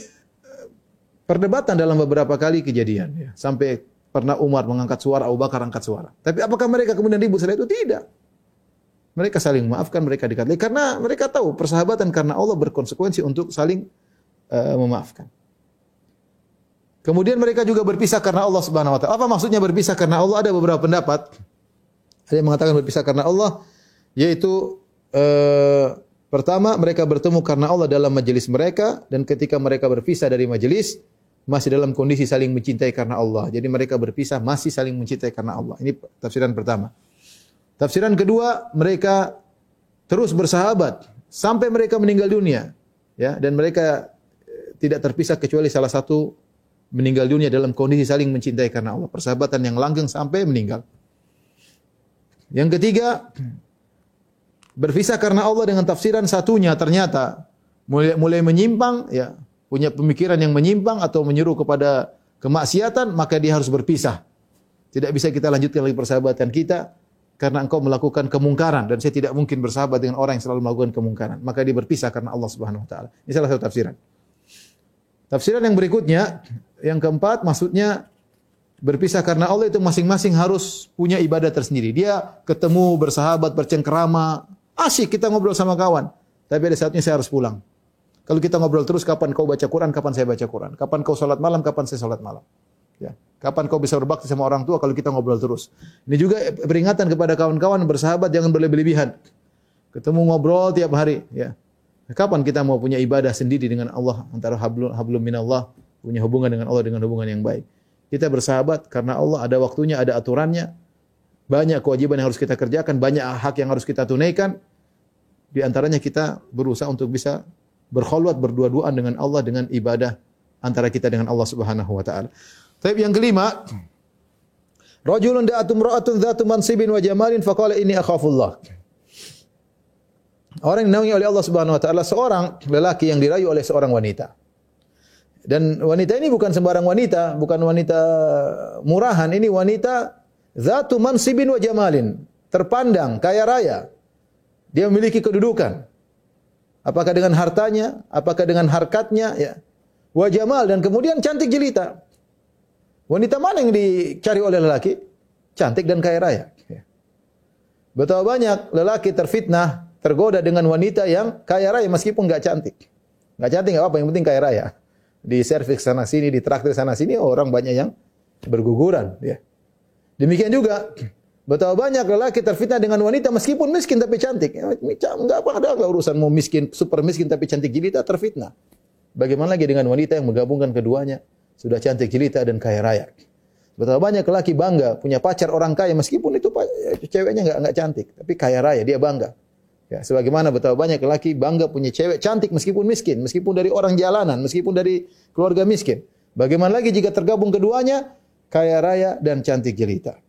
perdebatan dalam beberapa kali kejadian, ya. Sampai pernah Umar mengangkat suara, Abu Bakar angkat suara. Tapi apakah mereka kemudian ribut setelah itu? Tidak. Mereka saling memaafkan, mereka dekat karena mereka tahu persahabatan karena Allah berkonsekuensi untuk saling memaafkan. Kemudian mereka juga berpisah karena Allah Subhanahu wa taala. Apa maksudnya berpisah karena Allah? Ada beberapa pendapat. Ada yang mengatakan berpisah karena Allah yaitu pertama mereka bertemu karena Allah dalam majelis mereka, dan ketika mereka berpisah dari majelis masih dalam kondisi saling mencintai karena Allah. Jadi mereka berpisah masih saling mencintai karena Allah. Ini tafsiran pertama. Tafsiran kedua, mereka terus bersahabat sampai mereka meninggal dunia, ya, dan mereka tidak terpisah kecuali salah satu meninggal dunia dalam kondisi saling mencintai karena Allah. Persahabatan yang langgeng sampai meninggal. Yang ketiga, berpisah karena Allah dengan tafsiran satunya ternyata mulai menyimpang, ya, punya pemikiran yang menyimpang atau menyuruh kepada kemaksiatan, maka dia harus berpisah. Tidak bisa kita lanjutkan lagi persahabatan kita karena engkau melakukan kemungkaran, dan saya tidak mungkin bersahabat dengan orang yang selalu melakukan kemungkaran. Maka dia berpisah karena Allah Subhanahu wa taala. Ini salah satu tafsiran. Tafsiran yang berikutnya, yang keempat, maksudnya berpisah karena Allah itu masing-masing harus punya ibadah tersendiri. Dia ketemu, bersahabat, bercengkerama, asyik kita ngobrol sama kawan. Tapi ada saatnya saya harus pulang. Kalau kita ngobrol terus, kapan kau baca Quran, kapan saya baca Quran. Kapan kau salat malam, kapan saya salat malam. Ya. Kapan kau bisa berbakti sama orang tua kalau kita ngobrol terus. Ini juga peringatan kepada kawan-kawan bersahabat, jangan berlebihan. Ketemu ngobrol tiap hari. Ya. Kapan kita mau punya ibadah sendiri dengan Allah, antara hablum minallah, punya hubungan dengan Allah dengan hubungan yang baik. Kita bersahabat karena Allah, ada waktunya, ada aturannya. Banyak kewajiban yang harus kita kerjakan, banyak hak yang harus kita tunaikan. Di antaranya kita berusaha untuk bisa berkhulwat, berdua-duaan dengan Allah dengan ibadah antara kita dengan Allah Subhanahu wa taala. Tapi yang kelima, rajulun da'atu imra'atun dzatu mansibin wa jamalin faqala inni akhafullah. Orang yang dinaungi oleh Allah Subhanahu wa taala, seorang lelaki yang dirayu oleh seorang wanita. Dan wanita ini bukan sembarang wanita, bukan wanita murahan, ini wanita dzatu mansibin wa jamalin, terpandang, kaya raya. Dia memiliki kedudukan. Apakah dengan hartanya, apakah dengan harkatnya, ya. Wa jamal, dan kemudian cantik jelita. Wanita mana yang dicari oleh lelaki? Cantik dan kaya raya. Betapa banyak lelaki terfitnah, tergoda dengan wanita yang kaya raya meskipun enggak cantik. Enggak cantik enggak apa-apa, yang penting kaya raya. di servis sana sini, di traktir sana sini, orang banyak yang berguguran. Ya. Demikian juga, betapa banyak lelaki terfitnah dengan wanita meskipun miskin tapi cantik. Enggak ada urusan mau miskin, super miskin tapi cantik jelita terfitnah. Bagaimana lagi dengan wanita yang menggabungkan keduanya, sudah cantik jelita dan kaya raya. Betapa banyak lelaki bangga punya pacar orang kaya meskipun itu ceweknya enggak cantik, tapi kaya raya, dia bangga. Ya, sebagaimana betapa banyak lelaki bangga punya cewek cantik meskipun miskin, meskipun dari orang jalanan, meskipun dari keluarga miskin. Bagaimana lagi jika tergabung keduanya, kaya raya dan cantik jelita.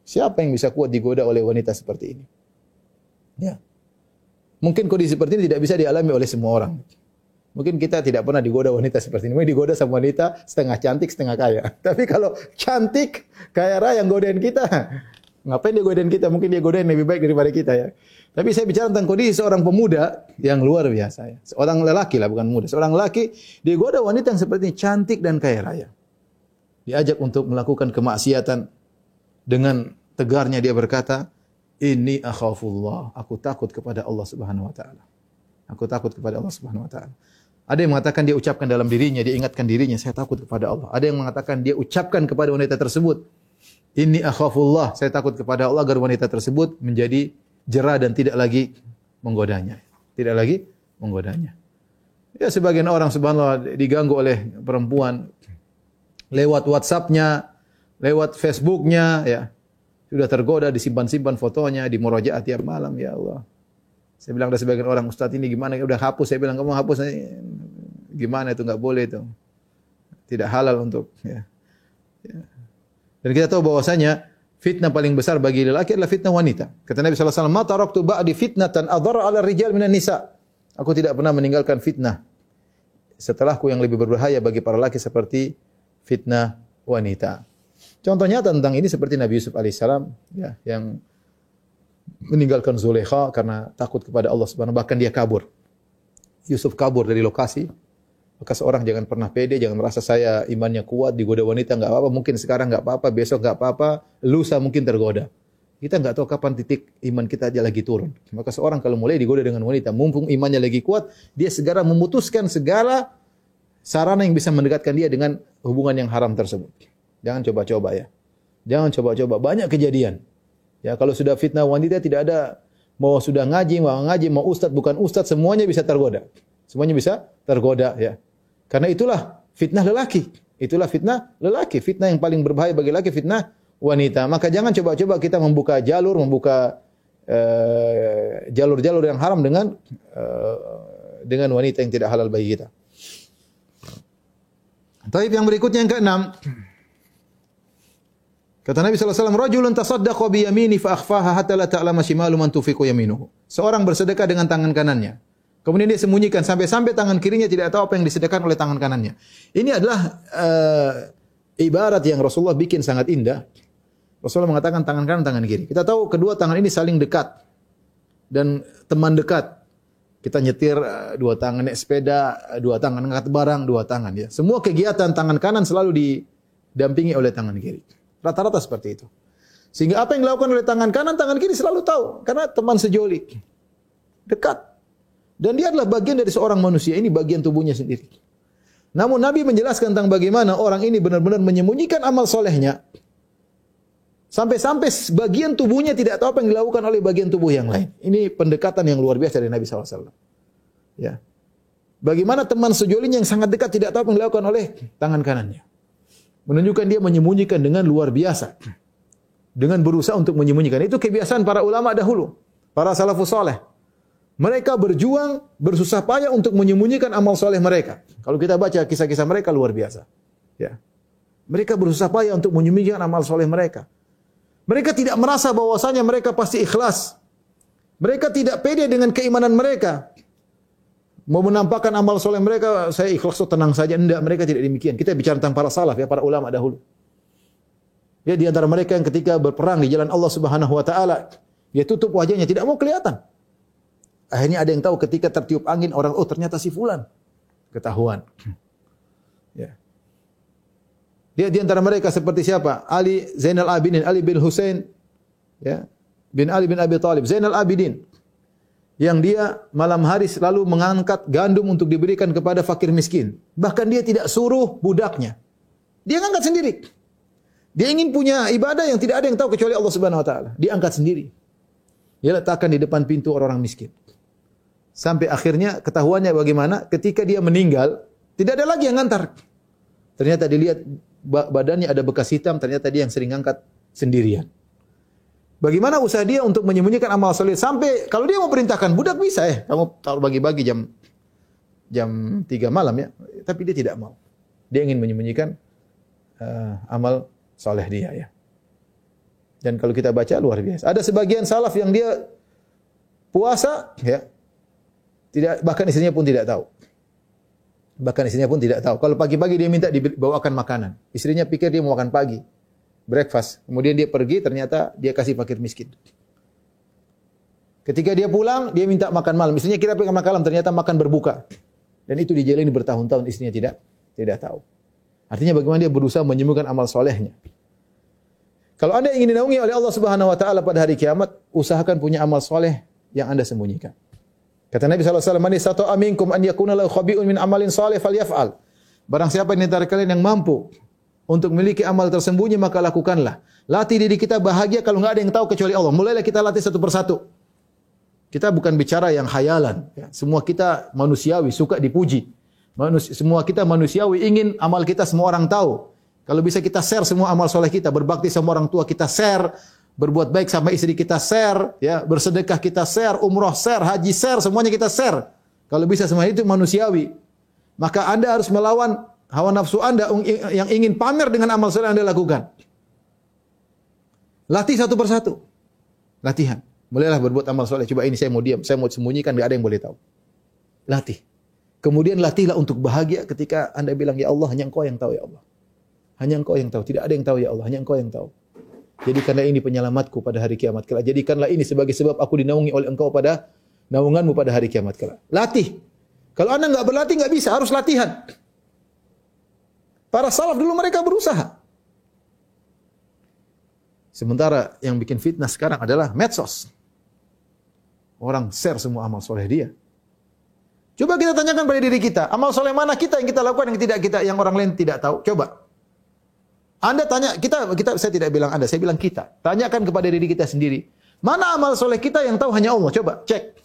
Siapa yang bisa kuat digoda oleh wanita seperti ini? Ya. Mungkin kondisi seperti ini tidak bisa dialami oleh semua orang. Mungkin kita tidak pernah digoda wanita seperti ini. Mungkin digoda sama wanita setengah cantik, setengah kaya. Tapi kalau cantik, kaya raya yang godain kita, ngapain dia godain kita? Mungkin dia godain lebih baik daripada kita ya. Tapi saya bicara tentang kondisi seorang pemuda yang luar biasa ya. Seorang lelaki lah, bukan muda. Seorang lelaki digoda wanita yang seperti ini, cantik dan kaya raya. Diajak untuk melakukan kemaksiatan. Dengan tegarnya dia berkata, "Inni akhafullah." Aku takut kepada Allah Subhanahu wa taala. Aku takut kepada Allah Subhanahu wa taala. Ada yang mengatakan dia ucapkan dalam dirinya, dia ingatkan dirinya, saya takut kepada Allah. Ada yang mengatakan dia ucapkan kepada wanita tersebut, "Inni akhafullah." Saya takut kepada Allah agar wanita tersebut menjadi jera dan tidak lagi menggodanya. Tidak lagi menggodanya. Ya, sebagian orang subhanallah diganggu oleh perempuan lewat WhatsApp-nya, lewat Facebook-nya, ya. Sudah tergoda, disimpan-simpan fotonya, di murojaah tiap malam, ya Allah. Saya bilang ada sebagian orang, "Ustaz ini gimana? Udah hapus." Saya bilang, "Kamu hapus gimana itu? Enggak boleh itu. Tidak halal untuk ya. Dan kita tahu bahwasanya fitnah paling besar bagi lelaki adalah fitnah wanita. Kata Nabi sallallahu alaihi wasallam, "Ma taraktu ba'di fitnatan adhara 'ala rijal minan nisa." Aku tidak pernah meninggalkan fitnah setelahku yang lebih berbahaya bagi para lelaki seperti fitnah wanita. Contohnya tentang ini seperti Nabi Yusuf alaihissalam ya, yang meninggalkan Zulaikha karena takut kepada Allah Subhanahu, bahkan dia kabur. Yusuf kabur dari lokasi. Maka seorang jangan pernah pede, jangan merasa saya imannya kuat, digoda wanita enggak apa-apa, mungkin sekarang enggak apa-apa, besok enggak apa-apa, lusa mungkin tergoda. Kita enggak tahu kapan titik iman kita aja lagi turun. Maka seorang kalau mulai digoda dengan wanita, mumpung imannya lagi kuat, dia segera memutuskan segala sarana yang bisa mendekatkan dia dengan hubungan yang haram tersebut. Jangan coba-coba ya. Jangan coba-coba, banyak kejadian. Ya, kalau sudah fitnah wanita tidak ada mau sudah ngaji, mau ustaz, bukan ustaz, semuanya bisa tergoda. Semuanya bisa tergoda ya. Karena itulah fitnah lelaki. Itulah fitnah lelaki. Fitnah yang paling berbahaya bagi lelaki, fitnah wanita. Maka jangan coba-coba kita membuka jalur-jalur yang haram dengan wanita yang tidak halal bagi kita. Taib yang berikutnya yang keenam. Kata Nabi sallallahu alaihi wasallam, "Rajulun tasaddaqa bi yamini fa akhfaha hatta la ta'lama shimalu man tunfiqu yaminuhu." Seorang bersedekah dengan tangan kanannya. Kemudian dia sembunyikan sampai tangan kirinya tidak tahu apa yang disedekahkan oleh tangan kanannya. Ini adalah ibarat yang Rasulullah bikin sangat indah. Rasulullah mengatakan tangan kanan, tangan kiri. Kita tahu kedua tangan ini saling dekat dan teman dekat. Kita nyetir dua tangan, naik sepeda dua tangan, angkat barang dua tangan. Ya. Semua kegiatan tangan kanan selalu didampingi oleh tangan kiri. Rata-rata seperti itu. Sehingga apa yang dilakukan oleh tangan kanan, tangan kiri selalu tahu. Karena teman sejoli. Dekat. Dan dia adalah bagian dari seorang manusia. Ini bagian tubuhnya sendiri. Namun Nabi menjelaskan tentang bagaimana orang ini benar-benar menyembunyikan amal solehnya. Sampai-sampai bagian tubuhnya tidak tahu apa yang dilakukan oleh bagian tubuh yang lain. Ini pendekatan yang luar biasa dari Nabi SAW. Ya. Bagaimana teman sejolinya yang sangat dekat tidak tahu apa yang dilakukan oleh tangan kanannya. Menunjukkan dia menyembunyikan dengan luar biasa. Dengan berusaha untuk menyembunyikan. Itu kebiasaan para ulama dahulu. Para salafus saleh. Mereka berjuang, bersusah payah untuk menyembunyikan amal soleh mereka. Kalau kita baca kisah-kisah mereka luar biasa. Ya. Mereka berusaha payah untuk menyembunyikan amal soleh mereka. Mereka tidak merasa bahwasanya mereka pasti ikhlas. Mereka tidak pede dengan keimanan mereka. Mau menampakkan amal soleh mereka, saya ikhlas, tenang saja. Tidak, mereka tidak demikian. Kita bicara tentang para salaf, ya, para ulama dahulu. Ya, di antara mereka yang ketika berperang di jalan Allah Subhanahu wa taala, dia tutup wajahnya, tidak mau kelihatan. Akhirnya ada yang tahu ketika tertiup angin, orang, oh ternyata si fulan. Ketahuan. Ya. Dia di antara mereka seperti siapa? Ali Zainal Abidin, Ali bin Husain, ya, bin Ali bin Abi Thalib, Zainal Abidin. yang dia malam hari selalu mengangkat gandum untuk diberikan kepada fakir miskin. Bahkan dia tidak suruh budaknya. Dia angkat sendiri. Dia ingin punya ibadah yang tidak ada yang tahu kecuali Allah Subhanahu wa taala. Dia angkat sendiri. Dia letakkan di depan pintu orang-orang miskin. Sampai akhirnya ketahuannya bagaimana? Ketika dia meninggal, tidak ada lagi yang ngantar. Ternyata dilihat badannya ada bekas hitam, ternyata dia yang sering angkat sendirian. Bagaimana usaha dia untuk menyembunyikan amal soleh sampai kalau dia mau perintahkan budak bisa kamu taruh bagi-bagi jam 3 malam ya, tapi dia tidak mau. Dia ingin menyembunyikan amal soleh dia ya. Dan kalau kita baca luar biasa. Ada sebagian salaf yang dia puasa ya, tidak, bahkan istrinya pun tidak tahu. Bahkan istrinya pun tidak tahu. Kalau pagi-pagi dia minta dibawakan makanan, istrinya pikir dia mau makan pagi. Breakfast. Kemudian dia pergi, ternyata dia kasih fakir miskin. Ketika dia pulang, dia minta makan malam. Istrinya kira makan malam, ternyata makan berbuka. Dan itu dijalani bertahun-tahun, istrinya tidak tahu. Artinya bagaimana dia berusaha menyembuhkan amal solehnya. Kalau Anda ingin dinaungi oleh Allah Subhanahu wa taala pada hari kiamat, usahakan punya amal soleh yang Anda sembunyikan. Kata Nabi sallallahu alaihi wasallam, "Man istata'a minkum an yakuna lahu khabi'un min amalin salih falyaf'al." Barang siapa di antara kalian yang mampu untuk memiliki amal tersembunyi, maka lakukanlah. Latih diri kita bahagia kalau enggak ada yang tahu kecuali Allah. Mulailah kita latih satu persatu. Kita bukan bicara yang khayalan. Ya. Semua kita manusiawi, suka dipuji. Semua kita manusiawi, ingin amal kita semua orang tahu. Kalau bisa kita share semua amal soleh kita. Berbakti sama orang tua kita share. Berbuat baik sama istri kita share. Ya. Bersedekah kita share. Umroh share. Haji share. Semuanya kita share. Kalau bisa semua itu manusiawi. Maka Anda harus melawan hawa nafsu Anda yang ingin pamer dengan amal soleh Anda lakukan. Latih satu persatu. Latihan. Mulailah berbuat amal soleh. Coba ini saya mau diam, saya mau sembunyikan, enggak ada yang boleh tahu. Latih. Kemudian latihlah untuk bahagia ketika Anda bilang, "Ya Allah, hanya Engkau yang tahu ya Allah. Hanya Engkau yang tahu, tidak ada yang tahu ya Allah, hanya Engkau yang tahu. Jadikanlah ini penyelamatku pada hari kiamat kelak. Jadikanlah ini sebagai sebab aku dinaungi oleh Engkau pada naunganmu pada hari kiamat kelak." Latih. Kalau Anda enggak berlatih enggak bisa, harus latihan. Para salaf dulu mereka berusaha. Sementara yang bikin fitnah sekarang adalah medsos. Orang share semua amal soleh dia. Coba kita tanyakan pada diri kita, amal soleh mana kita yang kita lakukan yang orang lain tidak tahu? Coba. Anda tanya, saya tidak bilang Anda, saya bilang kita. Tanyakan kepada diri kita sendiri. Mana amal soleh kita yang tahu hanya Allah? Coba cek.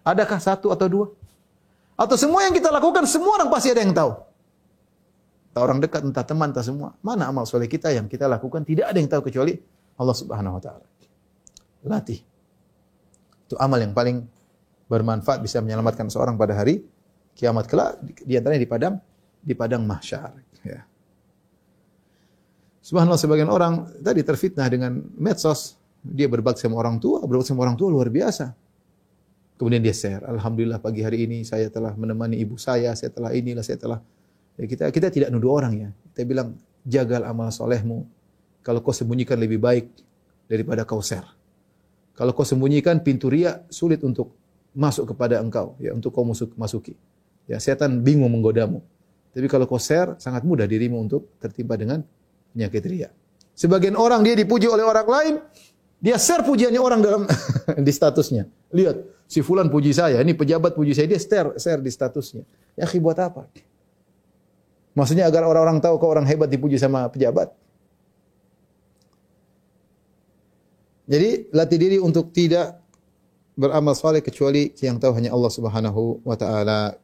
Adakah satu atau dua? Atau semua yang kita lakukan, semua orang pasti ada yang tahu. Entah orang dekat, entah teman, entah semua. Mana amal soleh kita yang kita lakukan, tidak ada yang tahu kecuali Allah Subhanahu wa taala. Latih. Itu amal yang paling bermanfaat, bisa menyelamatkan seorang pada hari kiamat kelak, di antaranya di padang mahsyar, ya. Subhanallah, sebagian orang tadi terfitnah dengan medsos. Dia berbakti sama orang tua, luar biasa. Kemudian dia share, "Alhamdulillah pagi hari ini saya telah menemani ibu saya telah inilah, saya telah..." Ya, kita tidak nuduh orang ya. Kita bilang, jaga amal solehmu. Kalau kau sembunyikan lebih baik daripada kau share. Kalau kau sembunyikan, pintu riya sulit untuk masuk kepada engkau, ya, untuk kau masuki. Ya, setan bingung menggodamu. Tapi kalau kau share, sangat mudah dirimu untuk tertimpa dengan penyakit riya. Sebagian orang dia dipuji oleh orang lain, dia share pujiannya orang dalam di statusnya. Lihat, si fulan puji saya, ini pejabat puji saya, dia share di statusnya. Ya, buat apa? Maksudnya agar orang-orang tahu kau orang hebat dipuji sama pejabat. Jadi latih diri untuk tidak beramal saleh kecuali yang tahu hanya Allah Subhanahu wa taala.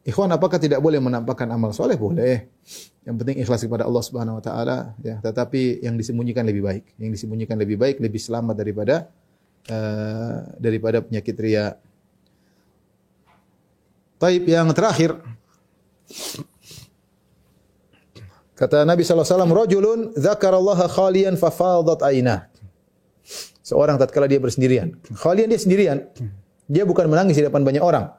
Ikhwan, apakah tidak boleh menampakkan amal saleh? Boleh. Yang penting ikhlas kepada Allah Subhanahu wa taala, ya, tetapi yang disembunyikan lebih baik. Yang disembunyikan lebih baik, lebih selamat daripada penyakit riya. Taib, yang terakhir. Kata Nabi sallallahu alaihi wasallam, "Rajulun dzakarallaha khaliyan fafadat ainah." Seorang tatkala dia bersendirian. Khalian, dia sendirian. Dia bukan menangis di depan banyak orang.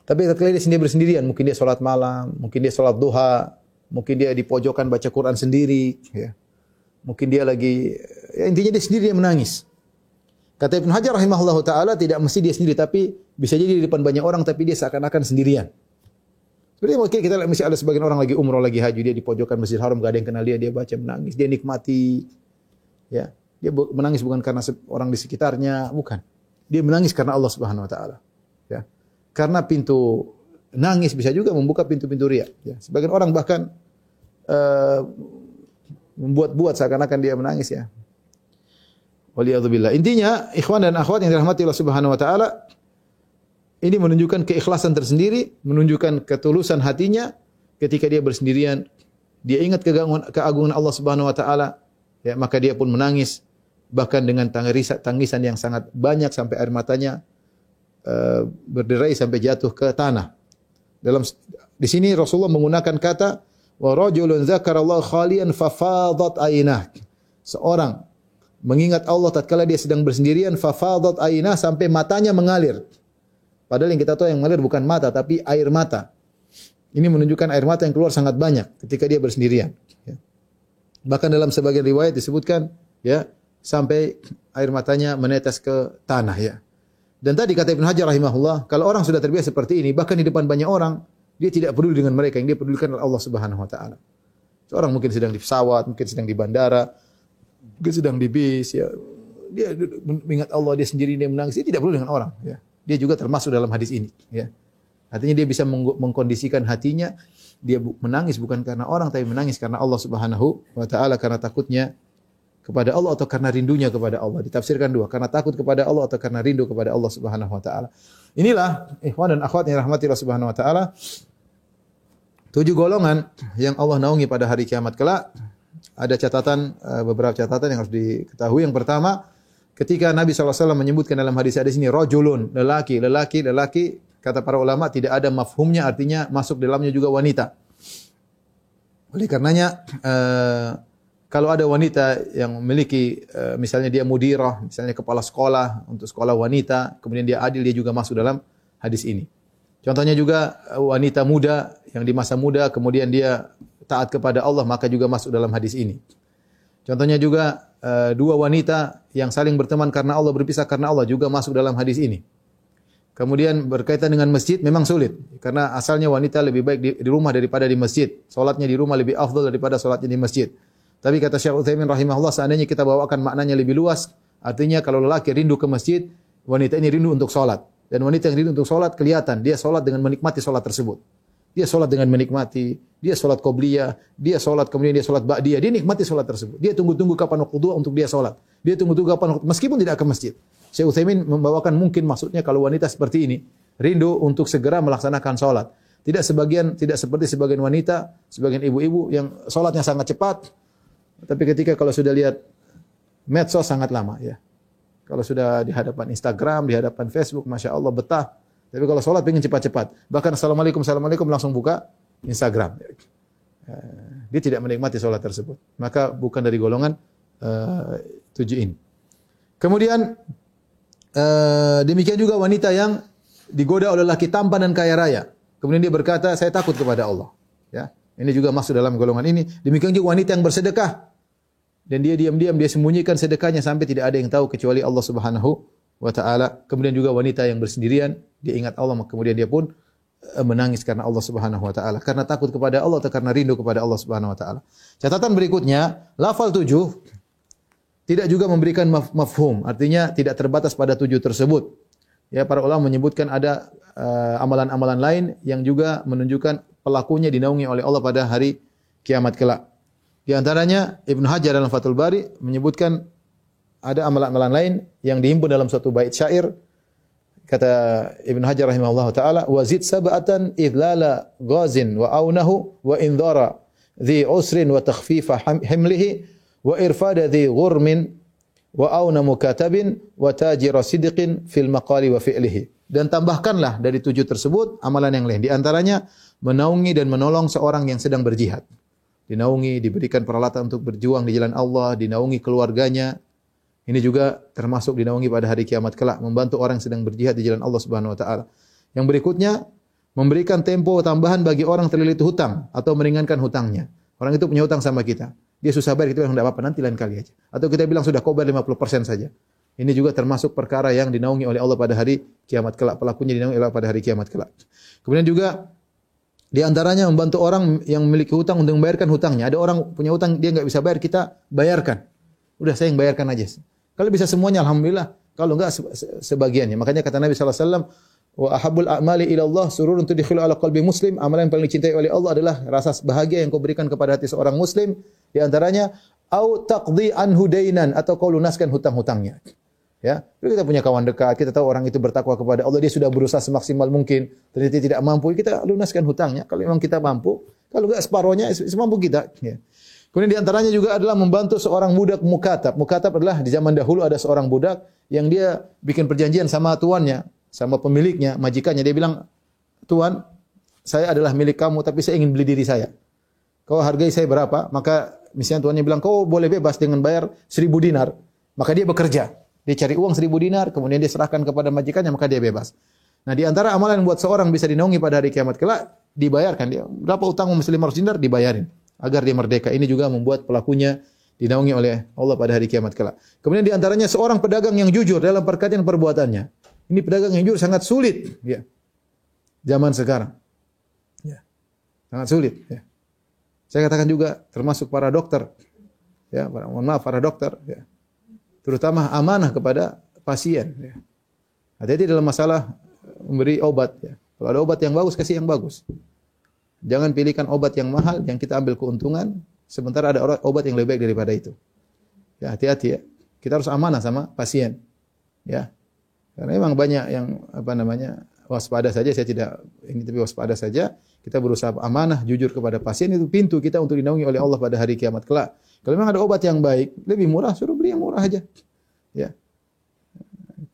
Tapi tatkala dia sendiri bersendirian, mungkin dia salat malam, mungkin dia salat duha, mungkin dia di pojokan baca Quran sendiri, ya. Mungkin dia lagi, ya, intinya dia sendiri, dia menangis. Kata Ibnu Hajar rahimahullahu taala, tidak mesti dia sendiri, tapi bisa jadi di depan banyak orang tapi dia seakan-akan sendirian. Sebenarnya mungkin kita mesti ada sebagian orang lagi umroh, lagi haji, dia di pojokan Masjidil Haram, enggak ada yang kenal dia baca menangis, dia nikmati, ya. Dia menangis bukan karena orang di sekitarnya, bukan. Dia menangis karena Allah Subhanahu wa taala. Ya. Karena pintu nangis bisa juga membuka pintu-pintu riya. Ya. Sebagian orang bahkan membuat-buat seakan-akan dia menangis ya. Waliyadzubillah. Intinya, ikhwan dan akhwat yang dirahmati Allah Subhanahu wa taala, ini menunjukkan keikhlasan tersendiri, menunjukkan ketulusan hatinya ketika dia bersendirian, dia ingat keagungan Allah Subhanahu wa taala, ya, maka dia pun menangis bahkan dengan tangisan yang sangat banyak sampai air matanya berderai sampai jatuh ke tanah. Di sini Rasulullah menggunakan kata wa rajulun dzakarallaha khalian fafadat aynah. Seorang mengingat Allah tatkala dia sedang bersendirian, fafadat aynah, sampai matanya mengalir. Padahal yang kita tahu yang mengalir bukan mata tapi air mata. Ini menunjukkan air mata yang keluar sangat banyak ketika dia bersendirian. Ya. Bahkan dalam sebagian riwayat disebutkan, ya, sampai air matanya menetes ke tanah, ya. Dan tadi kata Ibnu Hajar rahimahullah, kalau orang sudah terbiasa seperti ini, bahkan di depan banyak orang, dia tidak peduli dengan mereka, yang dia pedulikan adalah Allah Subhanahu wa taala. Seorang mungkin sedang di pesawat, mungkin sedang di bandara, mungkin sedang di bis, ya. Dia mengingat Allah, dia sendiri, dia menangis, dia tidak peduli dengan orang, ya. Dia juga termasuk dalam hadis ini, ya. Artinya dia bisa mengkondisikan hatinya, dia menangis bukan karena orang, tapi menangis karena Allah Subhanahu wa taala, karena takutnya kepada Allah atau karena rindunya kepada Allah. Ditafsirkan dua, karena takut kepada Allah atau karena rindu kepada Allah Subhanahu wa taala. Inilah ikhwan dan akhwat yang rahmati Allah Subhanahu wa taala, 7 golongan yang Allah naungi pada hari kiamat kelak. Ada catatan, beberapa catatan yang harus diketahui. Yang pertama, ketika Nabi SAW menyebutkan dalam hadis-hadis ini rajulun, lelaki, kata para ulama tidak ada mafhumnya, artinya masuk dalamnya juga wanita. Oleh karenanya kalau ada wanita yang memiliki misalnya dia mudirah, misalnya kepala sekolah untuk sekolah wanita, kemudian dia adil, dia juga masuk dalam hadis ini. Contohnya juga wanita muda yang di masa muda kemudian dia taat kepada Allah, maka juga masuk dalam hadis ini. Contohnya juga 2 wanita yang saling berteman karena Allah, berpisah karena Allah, juga masuk dalam hadis ini. Kemudian berkaitan dengan masjid memang sulit karena asalnya wanita lebih baik di rumah daripada di masjid. Salatnya di rumah lebih afdal daripada salatnya di masjid. Tapi kata Syekh Utsaimin rahimahullah, seandainya kita bawakan maknanya lebih luas, artinya kalau lelaki rindu ke masjid, wanita ini rindu untuk salat. Dan wanita yang rindu untuk salat kelihatan, dia salat dengan menikmati salat tersebut. Dia salat dengan menikmati, dia salat qobliyah, dia salat kemudian dia salat ba'diyah, dia nikmati salat tersebut. Dia tunggu-tunggu kapan waktu duha untuk dia salat. Dia tunggu-tunggu kapan waktu, meskipun tidak ke masjid. Syekh Utsaimin membawakan mungkin maksudnya kalau wanita seperti ini rindu untuk segera melaksanakan salat. Tidak seperti sebagian wanita, sebagian ibu-ibu yang salatnya sangat cepat, tapi ketika kalau sudah lihat medsos sangat lama, ya. Kalau sudah di hadapan Instagram, di hadapan Facebook, Masya Allah betah. Tapi kalau sholat pengen cepat-cepat. Bahkan Assalamualaikum langsung buka Instagram. Dia tidak menikmati sholat tersebut. Maka bukan dari golongan 7 ini. Kemudian demikian juga wanita yang digoda oleh laki tampan dan kaya raya. Kemudian dia berkata, saya takut kepada Allah. Ya, ini juga masuk dalam golongan ini. Demikian juga wanita yang bersedekah. Dan dia diam-diam, dia sembunyikan sedekahnya sampai tidak ada yang tahu kecuali Allah Subhanahu wa taala. Kemudian juga wanita yang bersendirian, dia ingat Allah, kemudian dia pun menangis karena Allah Subhanahu wa taala, karena takut kepada Allah atau karena rindu kepada Allah Subhanahu wa taala. Catatan berikutnya, lafal 7 tidak juga memberikan mafhum, artinya tidak terbatas pada 7 tersebut. Ya, para ulama menyebutkan ada amalan-amalan lain yang juga menunjukkan pelakunya dinaungi oleh Allah pada hari kiamat kelak. Di antaranya Ibnu Hajar dalam Fathul Bari menyebutkan ada amalan-amalan lain yang dihimpun dalam suatu bait syair. Kata Ibnu Hajar rahimahullah taala, wazid sab'atan idlala ghazin wa aunahu wa indhara dhi usrin wa takhfifa himlihi wa irfada dhi ghurmin wa auna mukatabin wa tajira sidqin fil maqali wa fi'lihi. Dan tambahkanlah dari 7 tersebut amalan yang lain. Di antaranya menaungi dan menolong seorang yang sedang berjihad. Dinaungi, diberikan peralatan untuk berjuang di jalan Allah, dinaungi keluarganya. Ini juga termasuk dinaungi pada hari kiamat kelak, membantu orang yang sedang berjihad di jalan Allah Subhanahu wa taala. Yang berikutnya, memberikan tempo tambahan bagi orang terlilit hutang atau meringankan hutangnya. Orang itu punya hutang sama kita. Dia susah bayar, kita bilang enggak apa-apa, nanti lain kali aja. Atau kita bilang sudah kau bayar 50% saja. Ini juga termasuk perkara yang dinaungi oleh Allah pada hari kiamat kelak. Pelakunya dinaungi oleh Allah pada hari kiamat kelak. Kemudian juga di antaranya membantu orang yang memiliki hutang untuk membayarkan hutangnya. Ada orang punya hutang, dia enggak bisa bayar, kita bayarkan. Udah saya yang bayarkan aja. Kalau bisa semuanya alhamdulillah, kalau enggak sebagiannya. Makanya kata Nabi sallallahu alaihi wasallam, wa ahabbul a'mali ila Allah sururun tudkhilu ala qalbi muslim. Amalan yang paling dicintai oleh Allah adalah rasa bahagia yang kau berikan kepada hati seorang muslim. Di antaranya au taqdi anhu dainan, atau kau lunaskan hutang-hutangnya. Ya, kita punya kawan dekat, kita tahu orang itu bertakwa kepada Allah, dia sudah berusaha semaksimal mungkin, ternyata tidak mampu, kita lunaskan hutangnya. Kalau memang kita mampu, kalau enggak separohnya semampu kita. Ya. Kemudian di antaranya juga adalah membantu seorang budak mukatab. Mukatab adalah di zaman dahulu ada seorang budak yang dia bikin perjanjian sama tuannya, sama pemiliknya, majikannya. Dia bilang, "Tuan, saya adalah milik kamu, tapi saya ingin beli diri saya. Kau hargai saya berapa?" Maka misalnya tuannya bilang, "Kau boleh bebas dengan bayar 1.000 dinar." Maka dia bekerja. Dia cari uang 1.000 dinar, kemudian dia serahkan kepada majikannya, maka dia bebas. Nah, di antara amalan yang buat seorang bisa dinaungi pada hari kiamat kelak, dibayarkan dia. Berapa utang muslim 500 dinar, dibayarin agar dia merdeka. Ini juga membuat pelakunya dinaungi oleh Allah pada hari kiamat kelak. Kemudian di antaranya seorang pedagang yang jujur dalam perkataan perbuatannya. Ini pedagang yang jujur sangat sulit, ya. Zaman sekarang. Ya. Sangat sulit, ya. Saya katakan juga termasuk para dokter. Ya, mohon maaf para dokter, ya. Terutama amanah kepada pasien. Ya. Hati-hati dalam masalah memberi obat. Ya. Kalau ada obat yang bagus, kasih yang bagus. Jangan pilihkan obat yang mahal, yang kita ambil keuntungan, sementara ada obat yang lebih baik daripada itu. Ya, hati-hati ya. Kita harus amanah sama pasien. Ya. Karena memang banyak yang waspada saja. Saya tidak ini, tapi waspada saja. Kita berusaha amanah, jujur kepada pasien, itu pintu kita untuk dinaungi oleh Allah pada hari kiamat kelak. Kalau memang ada obat yang baik, lebih murah, suruh beli yang murah aja. Ya.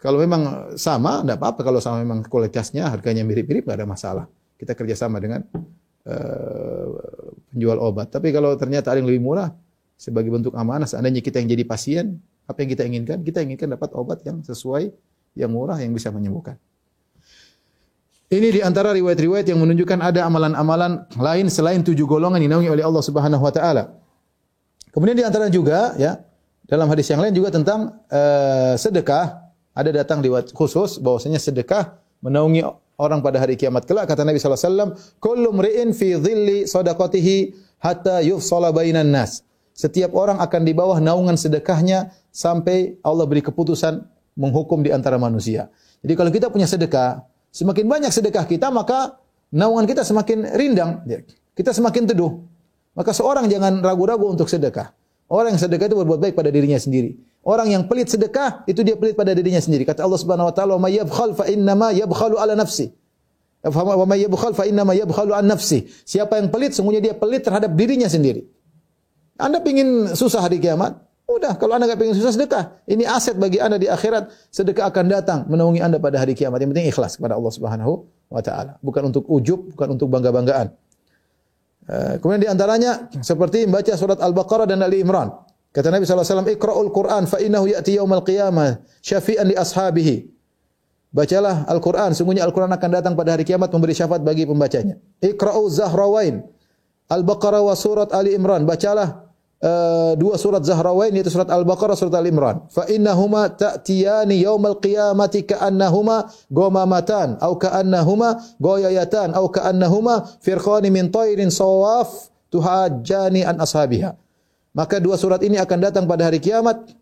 Kalau memang sama, tidak apa-apa. Kalau sama memang kualitasnya, harganya mirip-mirip, tidak ada masalah. Kita kerjasama dengan penjual obat. Tapi kalau ternyata ada yang lebih murah, sebagai bentuk amanah, seandainya kita yang jadi pasien, apa yang kita inginkan? Kita inginkan dapat obat yang sesuai, yang murah, yang bisa menyembuhkan. Ini di antara riwayat-riwayat yang menunjukkan ada amalan-amalan lain selain 7 golongan yang dinaungi oleh Allah Subhanahu wa taala. Kemudian di antara juga ya, dalam hadis yang lain juga tentang sedekah, ada datang riwayat khusus bahwasanya sedekah menaungi orang pada hari kiamat kelak. Kata Nabi sallallahu alaihi wasallam, "Kullu mri'in fi dhilli shadaqatihi hatta yufsala bainan nas." Setiap orang akan di bawah naungan sedekahnya sampai Allah beri keputusan menghukum di antara manusia. Jadi kalau kita punya sedekah, semakin banyak sedekah kita, maka naungan kita semakin rindang, kita semakin teduh. Maka seorang jangan ragu-ragu untuk sedekah. Orang yang sedekah itu berbuat baik pada dirinya sendiri. Orang yang pelit sedekah, itu dia pelit pada dirinya sendiri. Kata Allah Subhanahu wa taala, "Wa may yabkhal fa innama yabkhalu ala nafsi." Wa may yabkhal fa innama yabkhalu an nafsi. Siapa yang pelit, sungguhnya dia pelit terhadap dirinya sendiri. Anda ingin susah hari kiamat? Udah, kalau Anda enggak ingin susah, sedekah. Ini aset bagi Anda di akhirat. Sedekah akan datang menaungi Anda pada hari kiamat. Yang penting ikhlas kepada Allah Subhanahu wa taala. Bukan untuk ujub, bukan untuk bangga-banggaan. Kemudian di antaranya seperti membaca surat Al-Baqarah dan Ali Imran. Kata Nabi sallallahu alaihi wasallam, "Iqra'ul Qur'an fa innahu ya'ti yaumal qiyamah syafi'an li ashabihi." Bacalah Al-Qur'an, sungguhnya Al-Qur'an akan datang pada hari kiamat memberi syafaat bagi pembacanya. Iqra'u Zahrawain, Al-Baqarah wa surat Ali Imran. Bacalah dua surat Zahrawain, yaitu surat Al-Baqarah, surat Al-Imran. Fa innahuma ta'tiyani yaumal qiyamati ka'annahuma ghamamatan aw ka'annahuma ghayayatan aw ka'annahuma firqani min tayrin sawaf tuhajjani an ashabiha. Maka dua surat ini akan datang pada hari kiamat,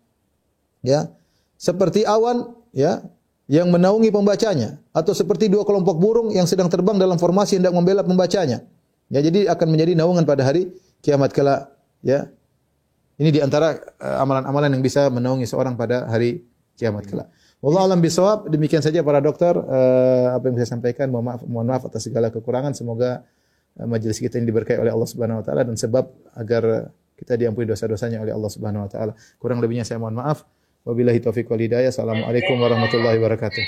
ya, seperti awan, ya, yang menaungi pembacanya, atau seperti dua kelompok burung yang sedang terbang dalam formasi hendak membela pembacanya. Ya, jadi akan menjadi naungan pada hari kiamat kelak, ya. Ini di antara amalan-amalan yang bisa menaungi seorang pada hari kiamat kelak. Wallahu a'lam bishawab. Demikian saja para dokter apa yang saya sampaikan. Mohon maaf atas segala kekurangan. Semoga majelis kita ini diberkahi oleh Allah Subhanahu wa taala dan sebab agar kita diampuni dosa-dosanya oleh Allah Subhanahu wa taala. Kurang lebihnya saya mohon maaf. Wabillahi taufiq wal hidayah. Assalamualaikum warahmatullahi wabarakatuh.